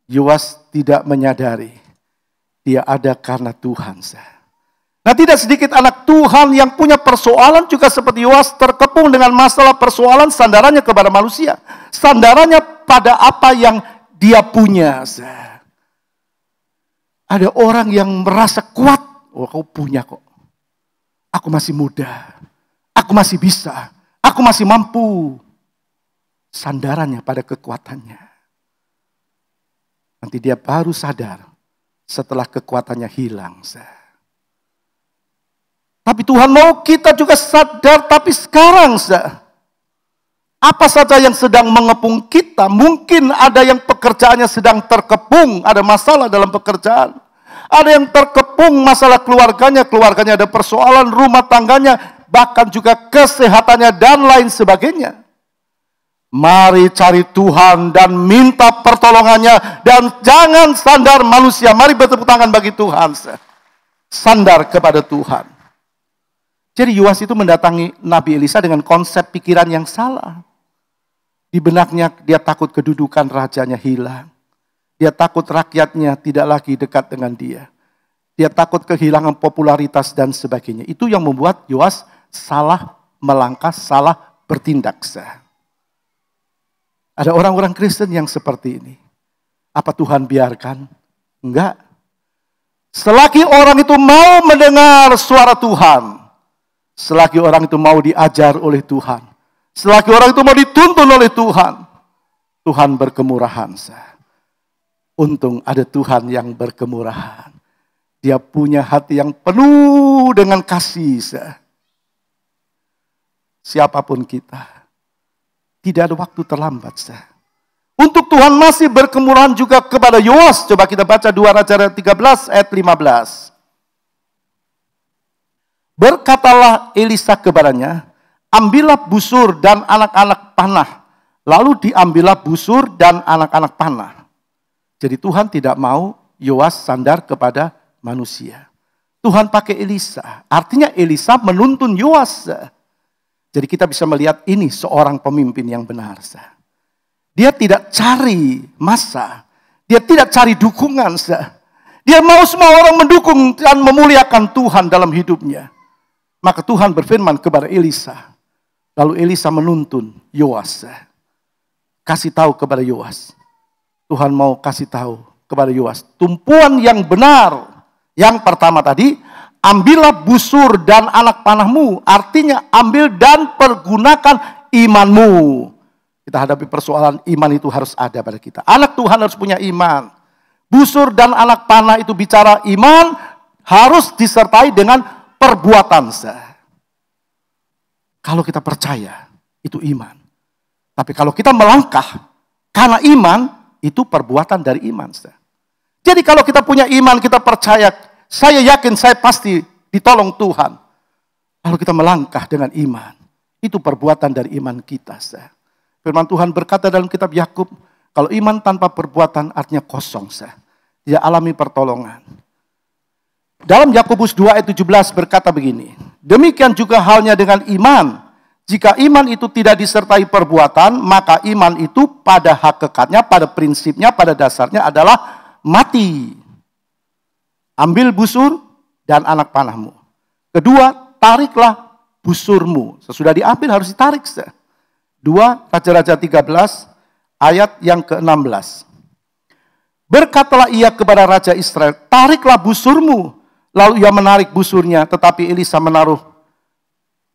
Yoas tidak menyadari dia ada karena Tuhan. Nah, tidak sedikit anak Tuhan yang punya persoalan juga seperti Yoas, terkepung dengan masalah persoalan, sandarannya kepada manusia. Sandarannya pada apa yang dia punya. Ada orang yang merasa kuat. Oh, kau punya kok. Aku masih muda. Aku masih bisa. Aku masih mampu. Sandarannya pada kekuatannya. Nanti dia baru sadar setelah kekuatannya hilang. Tapi Tuhan mau kita juga sadar, tapi sekarang. Apa saja yang sedang mengepung kita, mungkin ada yang pekerjaannya sedang terkepung, ada masalah dalam pekerjaan. Ada yang terkepung masalah keluarganya ada persoalan rumah tangganya, bahkan juga kesehatannya dan lain sebagainya. Mari cari Tuhan dan minta pertolongannya, dan jangan sandar manusia. Mari bertepuk tangan bagi Tuhan. Sandar kepada Tuhan. Jadi Yoas itu mendatangi Nabi Elisa dengan konsep pikiran yang salah. Di benaknya dia takut kedudukan rajanya hilang. Dia takut rakyatnya tidak lagi dekat dengan dia. Dia takut kehilangan popularitas dan sebagainya. Itu yang membuat Yoas salah melangkah, salah bertindak. Ada orang-orang Kristen yang seperti ini. Apa Tuhan biarkan? Enggak. Selagi orang itu mau mendengar suara Tuhan, selagi orang itu mau diajar oleh Tuhan, selagi orang itu mau dituntun oleh Tuhan, Tuhan berkemurahan. Untung ada Tuhan yang berkemurahan. Dia punya hati yang penuh dengan kasih. Siapapun kita, tidak ada waktu terlambat. Untuk Tuhan masih berkemurahan juga kepada Yoas. Coba kita baca 2 Raja 13 ayat 15. Berkatalah Elisa kepadanya, ambillah busur dan anak-anak panah. Lalu diambillah busur dan anak-anak panah. Jadi Tuhan tidak mau Yoas sandar kepada manusia. Tuhan pakai Elisa. Artinya Elisa menuntun Yoas. Jadi kita bisa melihat ini seorang pemimpin yang benar. Dia tidak cari massa. Dia tidak cari dukungan. Dia mau semua orang mendukung dan memuliakan Tuhan dalam hidupnya. Maka Tuhan berfirman kepada Elisa. Lalu Elisa menuntun Yoas. Kasih tahu kepada Yoas. Tuhan mau kasih tahu kepada Yoas. Tumpuan yang benar. Yang pertama tadi, ambillah busur dan anak panahmu. Artinya ambil dan pergunakan imanmu. Kita hadapi persoalan iman itu harus ada pada kita. Anak Tuhan harus punya iman. Busur dan anak panah itu bicara iman harus disertai dengan perbuatan. Kalau kita percaya, itu iman. Tapi kalau kita melangkah karena iman, itu perbuatan dari iman. Jadi kalau kita punya iman, kita percaya, saya yakin saya pasti ditolong Tuhan. Lalu kita melangkah dengan iman. Itu perbuatan dari iman kita. Firman Tuhan berkata dalam kitab Yakub, kalau iman tanpa perbuatan artinya kosong. Tidak alami pertolongan. Dalam Yakobus 2 ayat 17 berkata begini, demikian juga halnya dengan iman. Jika iman itu tidak disertai perbuatan, maka iman itu pada hakikatnya, pada prinsipnya, pada dasarnya adalah mati. Ambil busur dan anak panahmu. Kedua, tariklah busurmu. Sesudah diambil harus ditarik. 2 Raja-Raja 13 ayat yang ke-16. Berkatalah ia kepada Raja Israel, tariklah busurmu. Lalu ia menarik busurnya, tetapi Elisa menaruh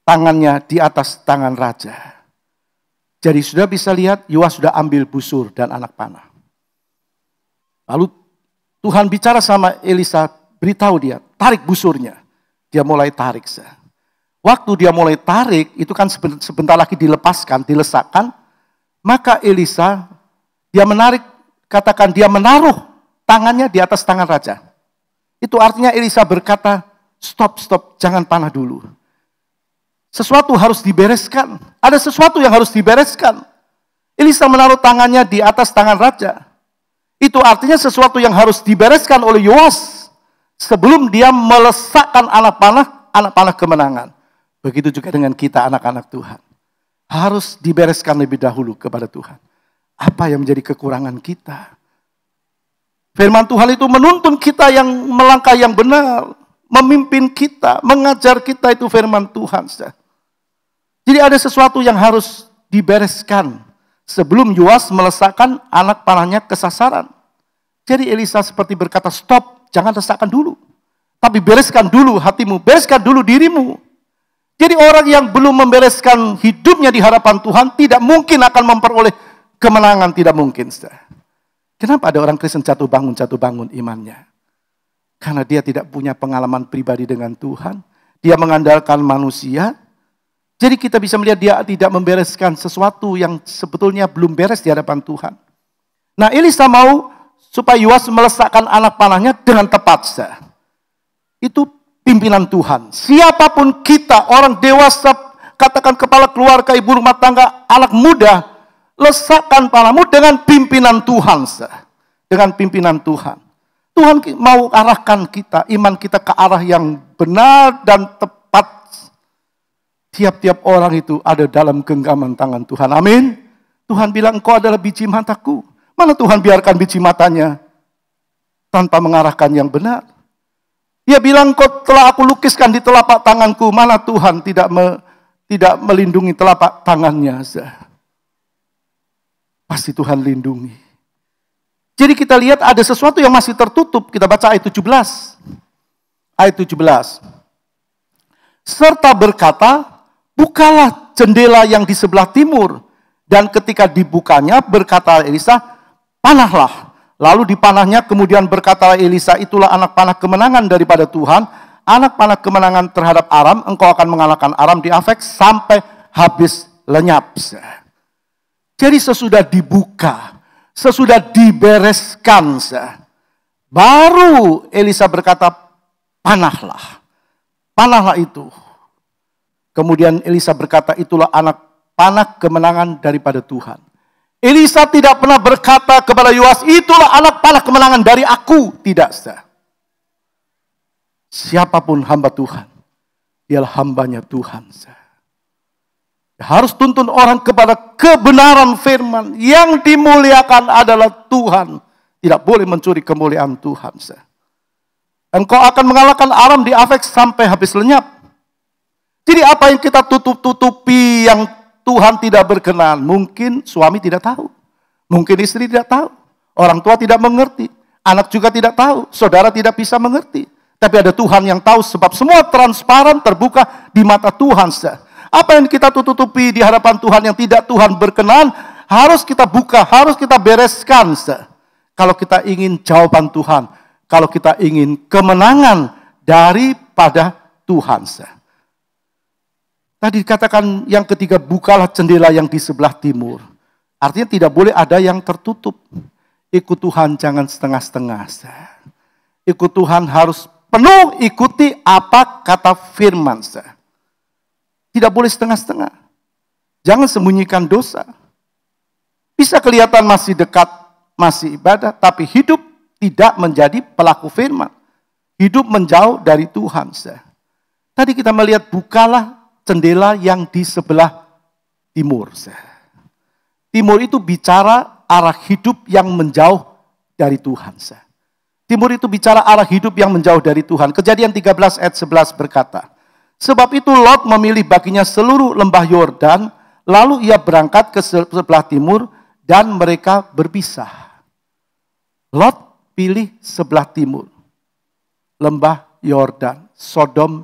tangannya di atas tangan raja. Jadi sudah bisa lihat, Yoas sudah ambil busur dan anak panah. Lalu Tuhan bicara sama Elisa, beritahu dia, tarik busurnya. Dia mulai tarik. Waktu dia mulai tarik, itu kan sebentar lagi dilepaskan, dilesakkan. Maka Elisa, dia menarik, katakan dia menaruh tangannya di atas tangan raja. Itu artinya Elisa berkata, stop, jangan panah dulu. Sesuatu harus dibereskan. Ada sesuatu yang harus dibereskan. Elisa menaruh tangannya di atas tangan raja. Itu artinya sesuatu yang harus dibereskan oleh Yoas sebelum dia melesakkan anak panah kemenangan. Begitu juga dengan kita anak-anak Tuhan. Harus dibereskan lebih dahulu kepada Tuhan. Apa yang menjadi kekurangan kita? Firman Tuhan itu menuntun kita yang melangkah yang benar. Memimpin kita, mengajar kita, itu firman Tuhan. Jadi ada sesuatu yang harus dibereskan sebelum Yoas melesakkan anak panahnya ke sasaran. Jadi Elisa seperti berkata, stop, jangan lesakkan dulu. Tapi bereskan dulu hatimu, bereskan dulu dirimu. Jadi orang yang belum membereskan hidupnya di hadapan Tuhan tidak mungkin akan memperoleh kemenangan, tidak mungkin. Kenapa ada orang Kristen jatuh bangun imannya? Karena dia tidak punya pengalaman pribadi dengan Tuhan. Dia mengandalkan manusia. Jadi kita bisa melihat dia tidak membereskan sesuatu yang sebetulnya belum beres di hadapan Tuhan. Nah, Elisa mau supaya Yoas melesakkan anak panahnya dengan tepat. Itu pimpinan Tuhan. Siapapun kita, orang dewasa, katakan kepala keluarga, ibu rumah tangga, anak muda, lesakkan panahmu dengan pimpinan Tuhan. Dengan pimpinan Tuhan. Tuhan mau arahkan kita, iman kita ke arah yang benar dan tepat. Tiap-tiap orang itu ada dalam genggaman tangan Tuhan. Amin. Tuhan bilang, engkau adalah biji mataku. Mana Tuhan biarkan biji matanya tanpa mengarahkan yang benar? Dia bilang, engkau telah aku lukiskan di telapak tanganku. Mana Tuhan tidak melindungi telapak tangannya? Pasti Tuhan lindungi. Jadi kita lihat ada sesuatu yang masih tertutup. Kita baca ayat 17. Ayat 17. Serta berkata, bukalah jendela yang di sebelah timur. Dan ketika dibukanya, berkata Elisa, panahlah. Lalu dipanahnya, kemudian berkata Elisa, itulah anak panah kemenangan daripada Tuhan. Anak panah kemenangan terhadap Aram, engkau akan mengalahkan Aram di Afek sampai habis lenyap. Jadi sesudah dibuka, sesudah dibereskan, baru Elisa berkata, panahlah. Panahlah itu. Kemudian Elisa berkata, itulah anak panah kemenangan daripada Tuhan. Elisa tidak pernah berkata kepada Yoas, itulah anak panah kemenangan dari aku. Tidak. Siapapun hamba Tuhan, dialah hambanya Tuhan. Harus tuntun orang kepada kebenaran firman. Yang dimuliakan adalah Tuhan. Tidak boleh mencuri kemuliaan Tuhan. Engkau akan mengalahkan Aram di Afek sampai habis lenyap. Jadi apa yang kita tutup-tutupi yang Tuhan tidak berkenan. Mungkin suami tidak tahu. Mungkin istri tidak tahu. Orang tua tidak mengerti. Anak juga tidak tahu. Saudara tidak bisa mengerti. Tapi ada Tuhan yang tahu sebab semua transparan terbuka di mata Tuhan. Apa yang kita tutupi di hadapan Tuhan yang tidak Tuhan berkenan, harus kita buka, harus kita bereskan. Kalau kita ingin jawaban Tuhan, kalau kita ingin kemenangan daripada Tuhan. Tadi dikatakan yang ketiga, bukalah jendela yang di sebelah timur. Artinya tidak boleh ada yang tertutup. Ikut Tuhan jangan setengah-setengah. Ikut Tuhan harus penuh, ikuti apa kata firman. Tidak boleh setengah-setengah. Jangan sembunyikan dosa. Bisa kelihatan masih dekat, masih ibadah, tapi hidup tidak menjadi pelaku firman. Hidup menjauh dari Tuhan. Tadi kita melihat bukalah jendela yang di sebelah timur. Timur itu bicara arah hidup yang menjauh dari Tuhan. Timur itu bicara arah hidup yang menjauh dari Tuhan. Kejadian 13 ayat 11 berkata, sebab itu Lot memilih baginya seluruh lembah Yordan, lalu ia berangkat ke sebelah timur dan mereka berpisah. Lot pilih sebelah timur, lembah Yordan, Sodom,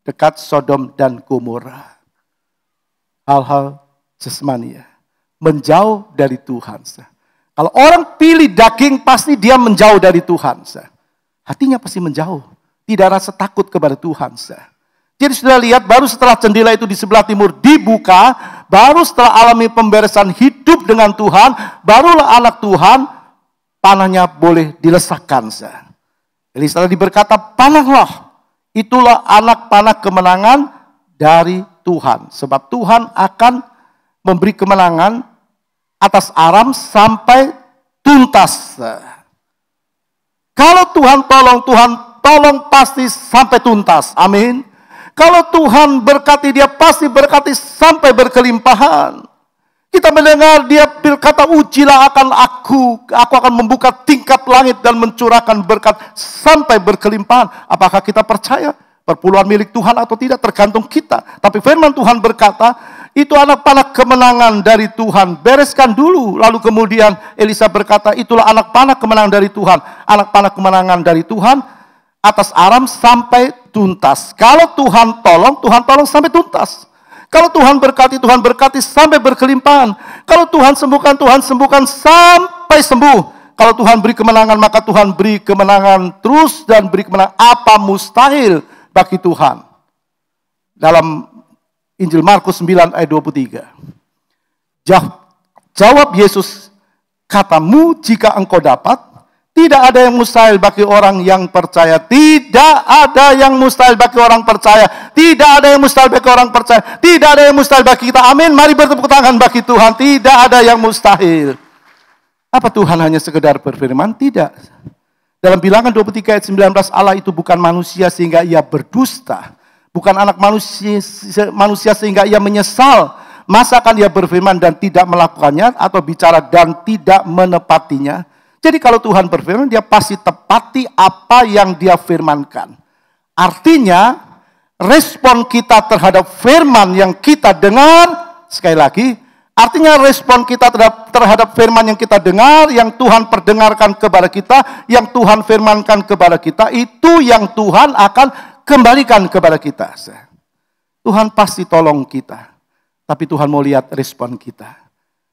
dekat Sodom dan Gomora. Hal-hal jasmania, menjauh dari Tuhan. Kalau orang pilih daging, pasti dia menjauh dari Tuhan. Hatinya pasti menjauh, tidak rasa takut kepada Tuhan. Jadi sudah lihat, baru setelah jendela itu di sebelah timur dibuka, baru setelah alami pemberesan hidup dengan Tuhan, barulah anak Tuhan, panahnya boleh dilesakkan. Elisa tadi berkata, panahlah, itulah anak panah kemenangan dari Tuhan. Sebab Tuhan akan memberi kemenangan atas Aram sampai tuntas. Kalau Tuhan tolong pasti sampai tuntas. Amin. Kalau Tuhan berkati, dia pasti berkati sampai berkelimpahan. Kita mendengar dia berkata, ujilah akan aku akan membuka tingkat langit dan mencurahkan berkat sampai berkelimpahan. Apakah kita percaya perpuluhan milik Tuhan atau tidak? Tergantung kita. Tapi firman Tuhan berkata, itu anak panah kemenangan dari Tuhan. Bereskan dulu. Lalu kemudian Elisa berkata, itulah anak panah kemenangan dari Tuhan. Anak panah kemenangan dari Tuhan atas Aram sampai tuntas. Kalau Tuhan tolong sampai tuntas. Kalau Tuhan berkati sampai berkelimpahan. Kalau Tuhan sembuhkan sampai sembuh. Kalau Tuhan beri kemenangan, maka Tuhan beri kemenangan terus dan beri kemenangan. Apa mustahil bagi Tuhan? Dalam Injil Markus 9 ayat 23. Jawab Yesus, katamu jika engkau dapat, tidak ada yang mustahil bagi orang yang percaya. Tidak ada yang mustahil bagi orang percaya. Tidak ada yang mustahil bagi orang percaya. Tidak ada yang mustahil bagi kita. Amin. Mari bertepuk tangan bagi Tuhan. Tidak ada yang mustahil. Apa Tuhan hanya sekedar berfirman? Tidak. Dalam Bilangan 23 ayat 19, Allah itu bukan manusia sehingga ia berdusta. Bukan anak manusia sehingga ia menyesal. Masakan ia berfirman dan tidak melakukannya, atau bicara dan tidak menepatinya? Jadi kalau Tuhan berfirman, dia pasti tepati apa yang dia firmankan. Artinya, respon kita terhadap firman yang kita dengar, sekali lagi, artinya respon kita terhadap firman yang kita dengar, yang Tuhan perdengarkan kepada kita, yang Tuhan firmankan kepada kita, itu yang Tuhan akan kembalikan kepada kita. Tuhan pasti tolong kita, tapi Tuhan mau lihat respon kita.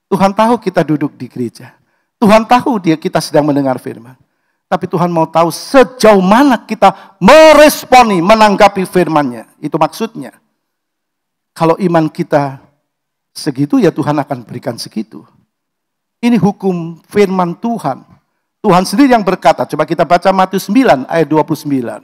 Tuhan tahu kita duduk di gereja. Tuhan tahu kita sedang mendengar firman. Tapi Tuhan mau tahu sejauh mana kita meresponi, menanggapi firman-Nya. Itu maksudnya. Kalau iman kita segitu, ya Tuhan akan berikan segitu. Ini hukum firman Tuhan. Tuhan sendiri yang berkata, coba kita baca Matius 9 ayat 29.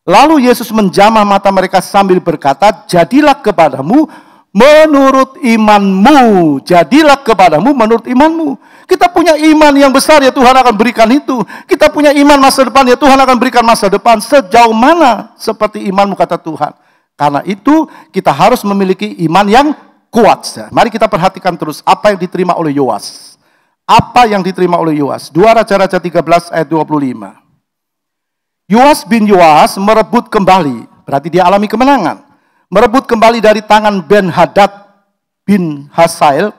Lalu Yesus menjamah mata mereka sambil berkata, jadilah kepadamu menurut imanmu. Jadilah kepadamu menurut imanmu. Kita punya iman yang besar, ya Tuhan akan berikan itu. Kita punya iman masa depan, ya Tuhan akan berikan masa depan. Sejauh mana seperti imanmu, kata Tuhan. Karena itu kita harus memiliki iman yang kuat. Mari kita perhatikan terus apa yang diterima oleh Yoas. Apa yang diterima oleh Yoas. 2 Raja-Raja 13 ayat 25. Yoas bin Yoas merebut kembali. Berarti dia alami kemenangan. Merebut kembali dari tangan Ben-Hadad bin Hasael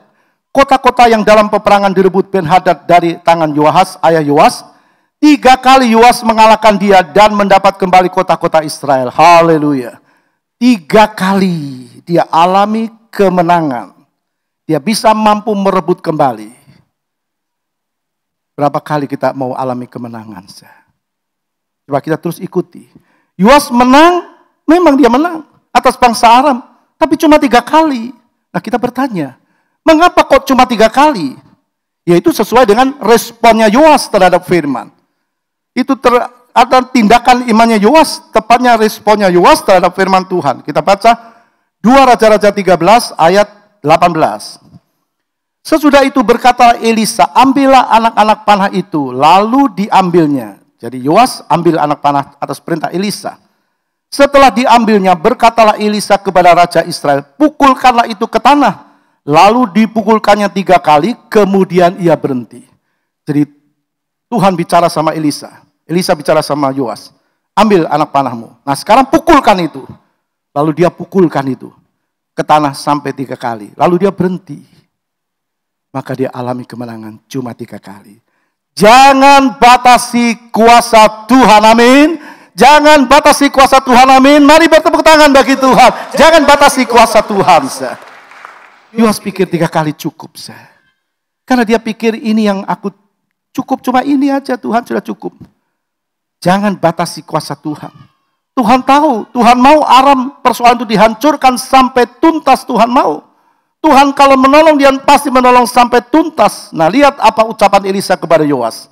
kota-kota yang dalam peperangan direbut Ben-Hadad dari tangan Yoas, ayah Yoas. 3 kali Yoas mengalahkan dia dan mendapat kembali kota-kota Israel. Haleluya. 3 kali dia alami kemenangan. Dia bisa mampu merebut kembali. Berapa kali kita mau alami kemenangan? Coba kita terus ikuti. Yoas menang, memang dia menang atas bangsa Aram, tapi cuma 3 kali. Nah kita bertanya, mengapa kok cuma 3 kali? Yaitu sesuai dengan responnya Yoas terhadap firman. Itu ada tindakan imannya Yoas, tepatnya responnya Yoas terhadap firman Tuhan. Kita baca 2 Raja-Raja 13 ayat 18. Sesudah itu berkata Elisa, ambillah anak-anak panah itu, lalu diambilnya. Jadi Yoas ambil anak panah atas perintah Elisa. Setelah diambilnya, berkatalah Elisa kepada Raja Israel, pukulkanlah itu ke tanah. Lalu dipukulkannya 3 kali, kemudian ia berhenti. Jadi Tuhan bicara sama Elisa. Elisa bicara sama Yoas. Ambil anak panahmu. Nah sekarang pukulkan itu. Lalu dia pukulkan itu ke tanah sampai 3 kali. Lalu dia berhenti. Maka dia alami kemenangan cuma 3 kali. Jangan batasi kuasa Tuhan, amin. Jangan batasi kuasa Tuhan, amin. Mari bertepuk tangan bagi Tuhan. Jangan batasi kuasa Tuhan. Yoas pikir 3 kali cukup. Karena dia pikir ini yang aku cukup, cuma ini aja Tuhan sudah cukup. Jangan batasi kuasa Tuhan. Tuhan tahu, Tuhan mau Aram persoalan itu dihancurkan sampai tuntas. Tuhan mau. Tuhan kalau menolong, dia pasti menolong sampai tuntas. Nah lihat apa ucapan Elisa kepada Yoas.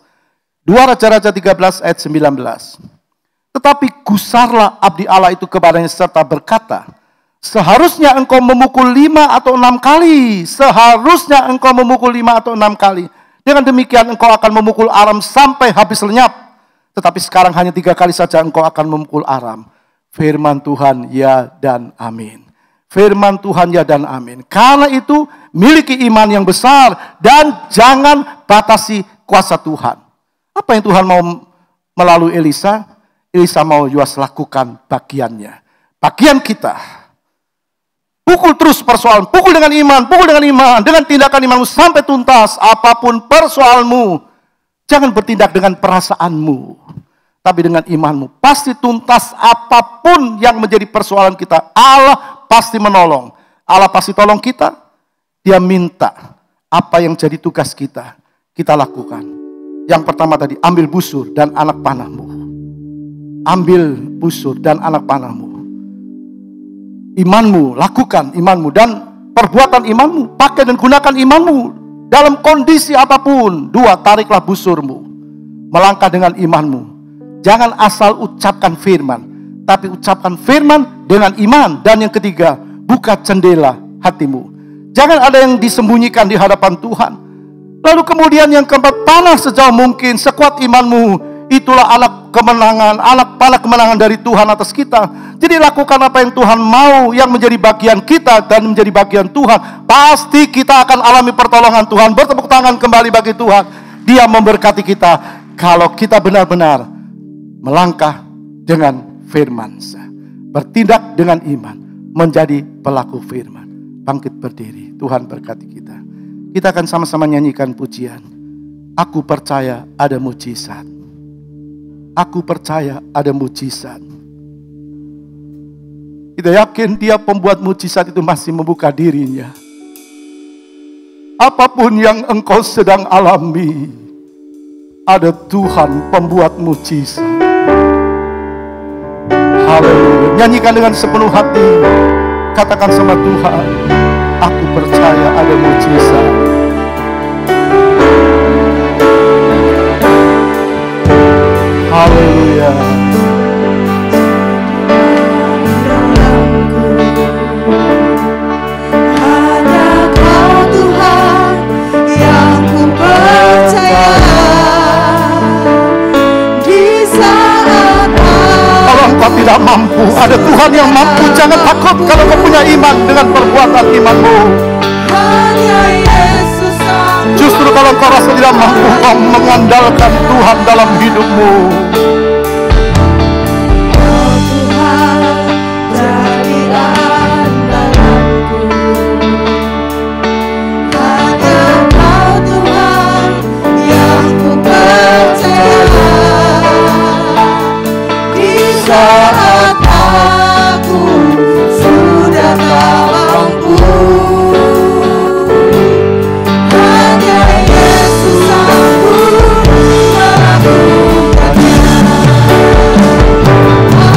2 Raja-Raja 13 ayat 19. Tetapi gusarlah abdi Allah itu kepadanya serta berkata, seharusnya engkau memukul 5 atau 6 kali. Seharusnya engkau memukul 5 atau 6 kali. Dengan demikian engkau akan memukul aram sampai habis lenyap. Tetapi sekarang hanya 3 kali saja engkau akan memukul aram. Firman Tuhan ya dan amin. Firman Tuhan ya dan amin. Karena itu miliki iman yang besar dan jangan batasi kuasa Tuhan. Apa yang Tuhan mau melalui Elisa? Elisa mau Yoas lakukan bagiannya. Bagian kita. Pukul terus persoalan. Pukul dengan iman. Pukul dengan iman. Dengan tindakan imanmu sampai tuntas. Apapun persoalanmu. Jangan bertindak dengan perasaanmu. Tapi dengan imanmu. Pasti tuntas apapun yang menjadi persoalan kita. Allah pasti menolong. Allah pasti tolong kita. Dia minta apa yang jadi tugas kita. Kita lakukan. Yang pertama tadi. Ambil busur dan anak panahmu. Ambil busur dan anak panahmu. Imanmu, lakukan imanmu. Dan perbuatan imanmu. Pakai dan gunakan imanmu. Dalam kondisi apapun. 2, tariklah busurmu. Melangkah dengan imanmu. Jangan asal ucapkan firman. Tapi ucapkan firman dengan iman. Dan yang ketiga, buka jendela hatimu. Jangan ada yang disembunyikan di hadapan Tuhan. Lalu kemudian yang keempat, panah sejauh mungkin. Sekuat imanmu. Itulah anak kemenangan, anak panah kemenangan dari Tuhan atas kita. Jadi lakukan apa yang Tuhan mau, yang menjadi bagian kita dan menjadi bagian Tuhan. Pasti kita akan alami pertolongan Tuhan. Bertepuk tangan kembali bagi Tuhan. Dia memberkati kita kalau kita benar-benar melangkah dengan firman. Bertindak dengan iman, menjadi pelaku firman. Bangkit berdiri, Tuhan berkati kita. Kita akan sama-sama nyanyikan pujian. Aku percaya ada mujizat. Aku percaya ada mujizat. Kita yakin dia pembuat mujizat itu masih membuka dirinya. Apapun yang engkau sedang alami, ada Tuhan pembuat mujizat. Haleluya. Nyanyikan dengan sepenuh hati. Katakan sama Tuhan, aku percaya ada mujizat. Haleluya. Hanya Kau Tuhan yang ku percaya. Di saat Kalau engkau tidak mampu, ada Tuhan yang mampu. Jangan takut kalau kau punya iman dengan perbuatan imanmu. hanya Yesus sanggup. Justru kalau kau rasa tidak mampu, kau mengandalkan Tuhan dalam hidupmu. Kau Tuhan jadi andalanku. Hanya Kau Tuhan yang ku percaya. Di saat aku sudah tak mampu, hanya Yesus sanggup melakukannya.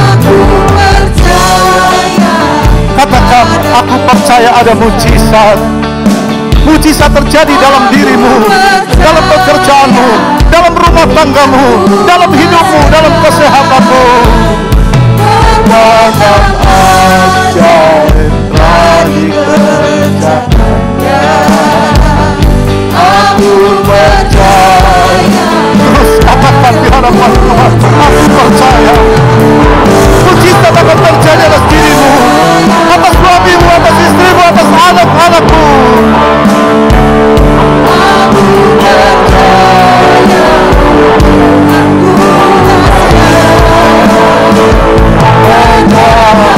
Aku percaya. Katakan, aku percaya ada mujizat. Mujizat terjadi dalam dirimu, dalam pekerjaanmu, dalam rumah tanggamu, dalam hidupmu, dalam kesehatanmu. Perbuatan ajaib telah dikerjakannya. Aku percaya. Terus katakan di hadapan Tuhan, aku percaya. Mujizat akan terjadi atas dirimu, atas suamimu, atas istrimu, atas anak-anakmu. Aku percaya. Aku percaya.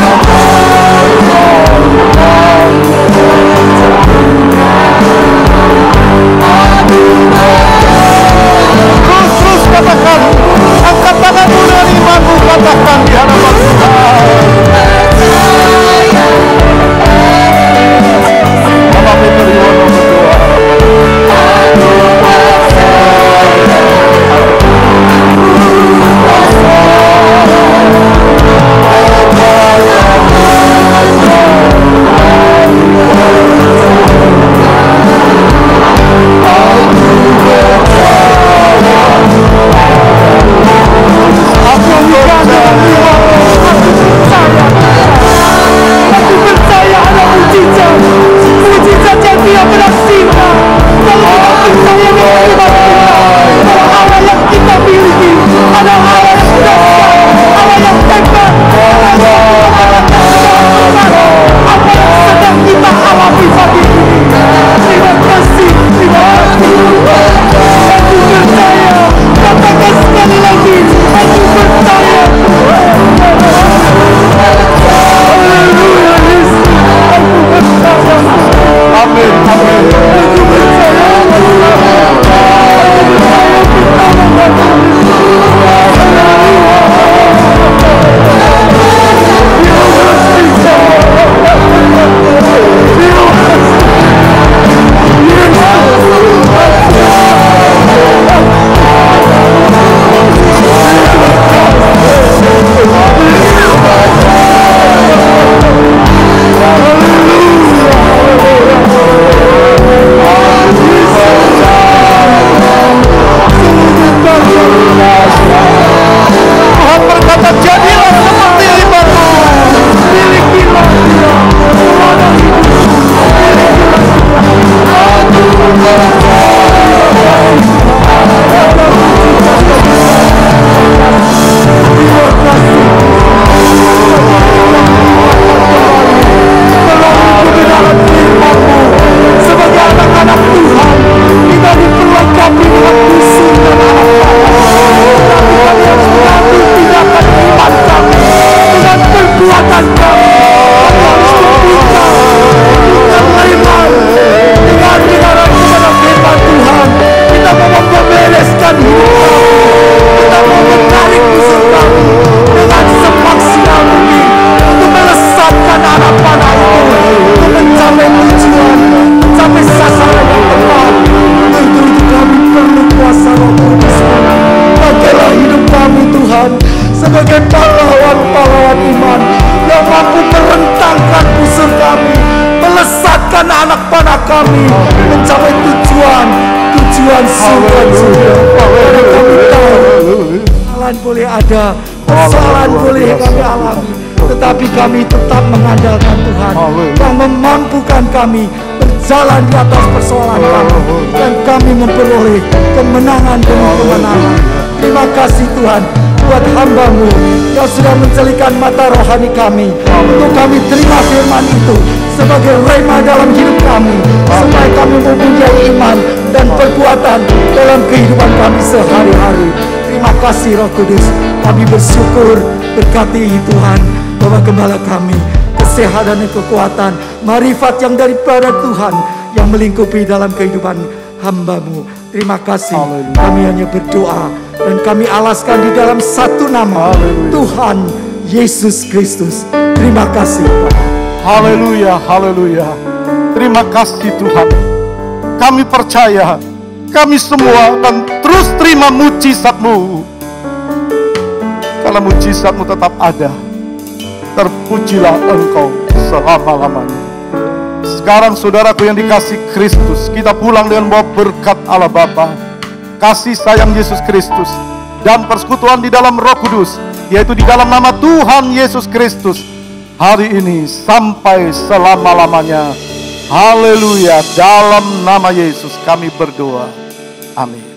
Tuhan sudah. Karena kami tahu kesalahan boleh ada, kesalahan boleh kami alami, tetapi kami tetap mengandalkan Tuhan yang memampukan kami berjalan di atas persoalan kami, dan kami memperoleh kemenangan demi kemenangan. Terima kasih Tuhan buat hamba-Mu yang sudah mencelikan mata rohani kami, untuk kami terima firman itu sebagai rema dalam hidup kami, supaya kami mempunyai iman dan perbuatan dalam kehidupan kami sehari-hari. Terima kasih Roh Kudus, kami bersyukur. Berkati Tuhan Bapak Gembala kami, kesehatan dan kekuatan, marifat yang daripada Tuhan yang melingkupi dalam kehidupan hamba-Mu. Terima kasih. Kami hanya berdoa dan kami alaskan di dalam satu nama, Tuhan Yesus Kristus. Terima kasih. Haleluya, haleluya. Terima kasih Tuhan. Kami percaya, kami semua akan terus terima mujizat-Mu. Karena mujizat-Mu tetap ada. Terpujilah Engkau selama-lamanya. Sekarang saudaraku yang dikasih Kristus, kita pulang dengan bawa berkat Allah Bapa, kasih sayang Yesus Kristus, dan persekutuan di dalam Roh Kudus, yaitu di dalam nama Tuhan Yesus Kristus, hari ini sampai selama-lamanya. Haleluya. Dalam nama Yesus kami berdoa. Amin.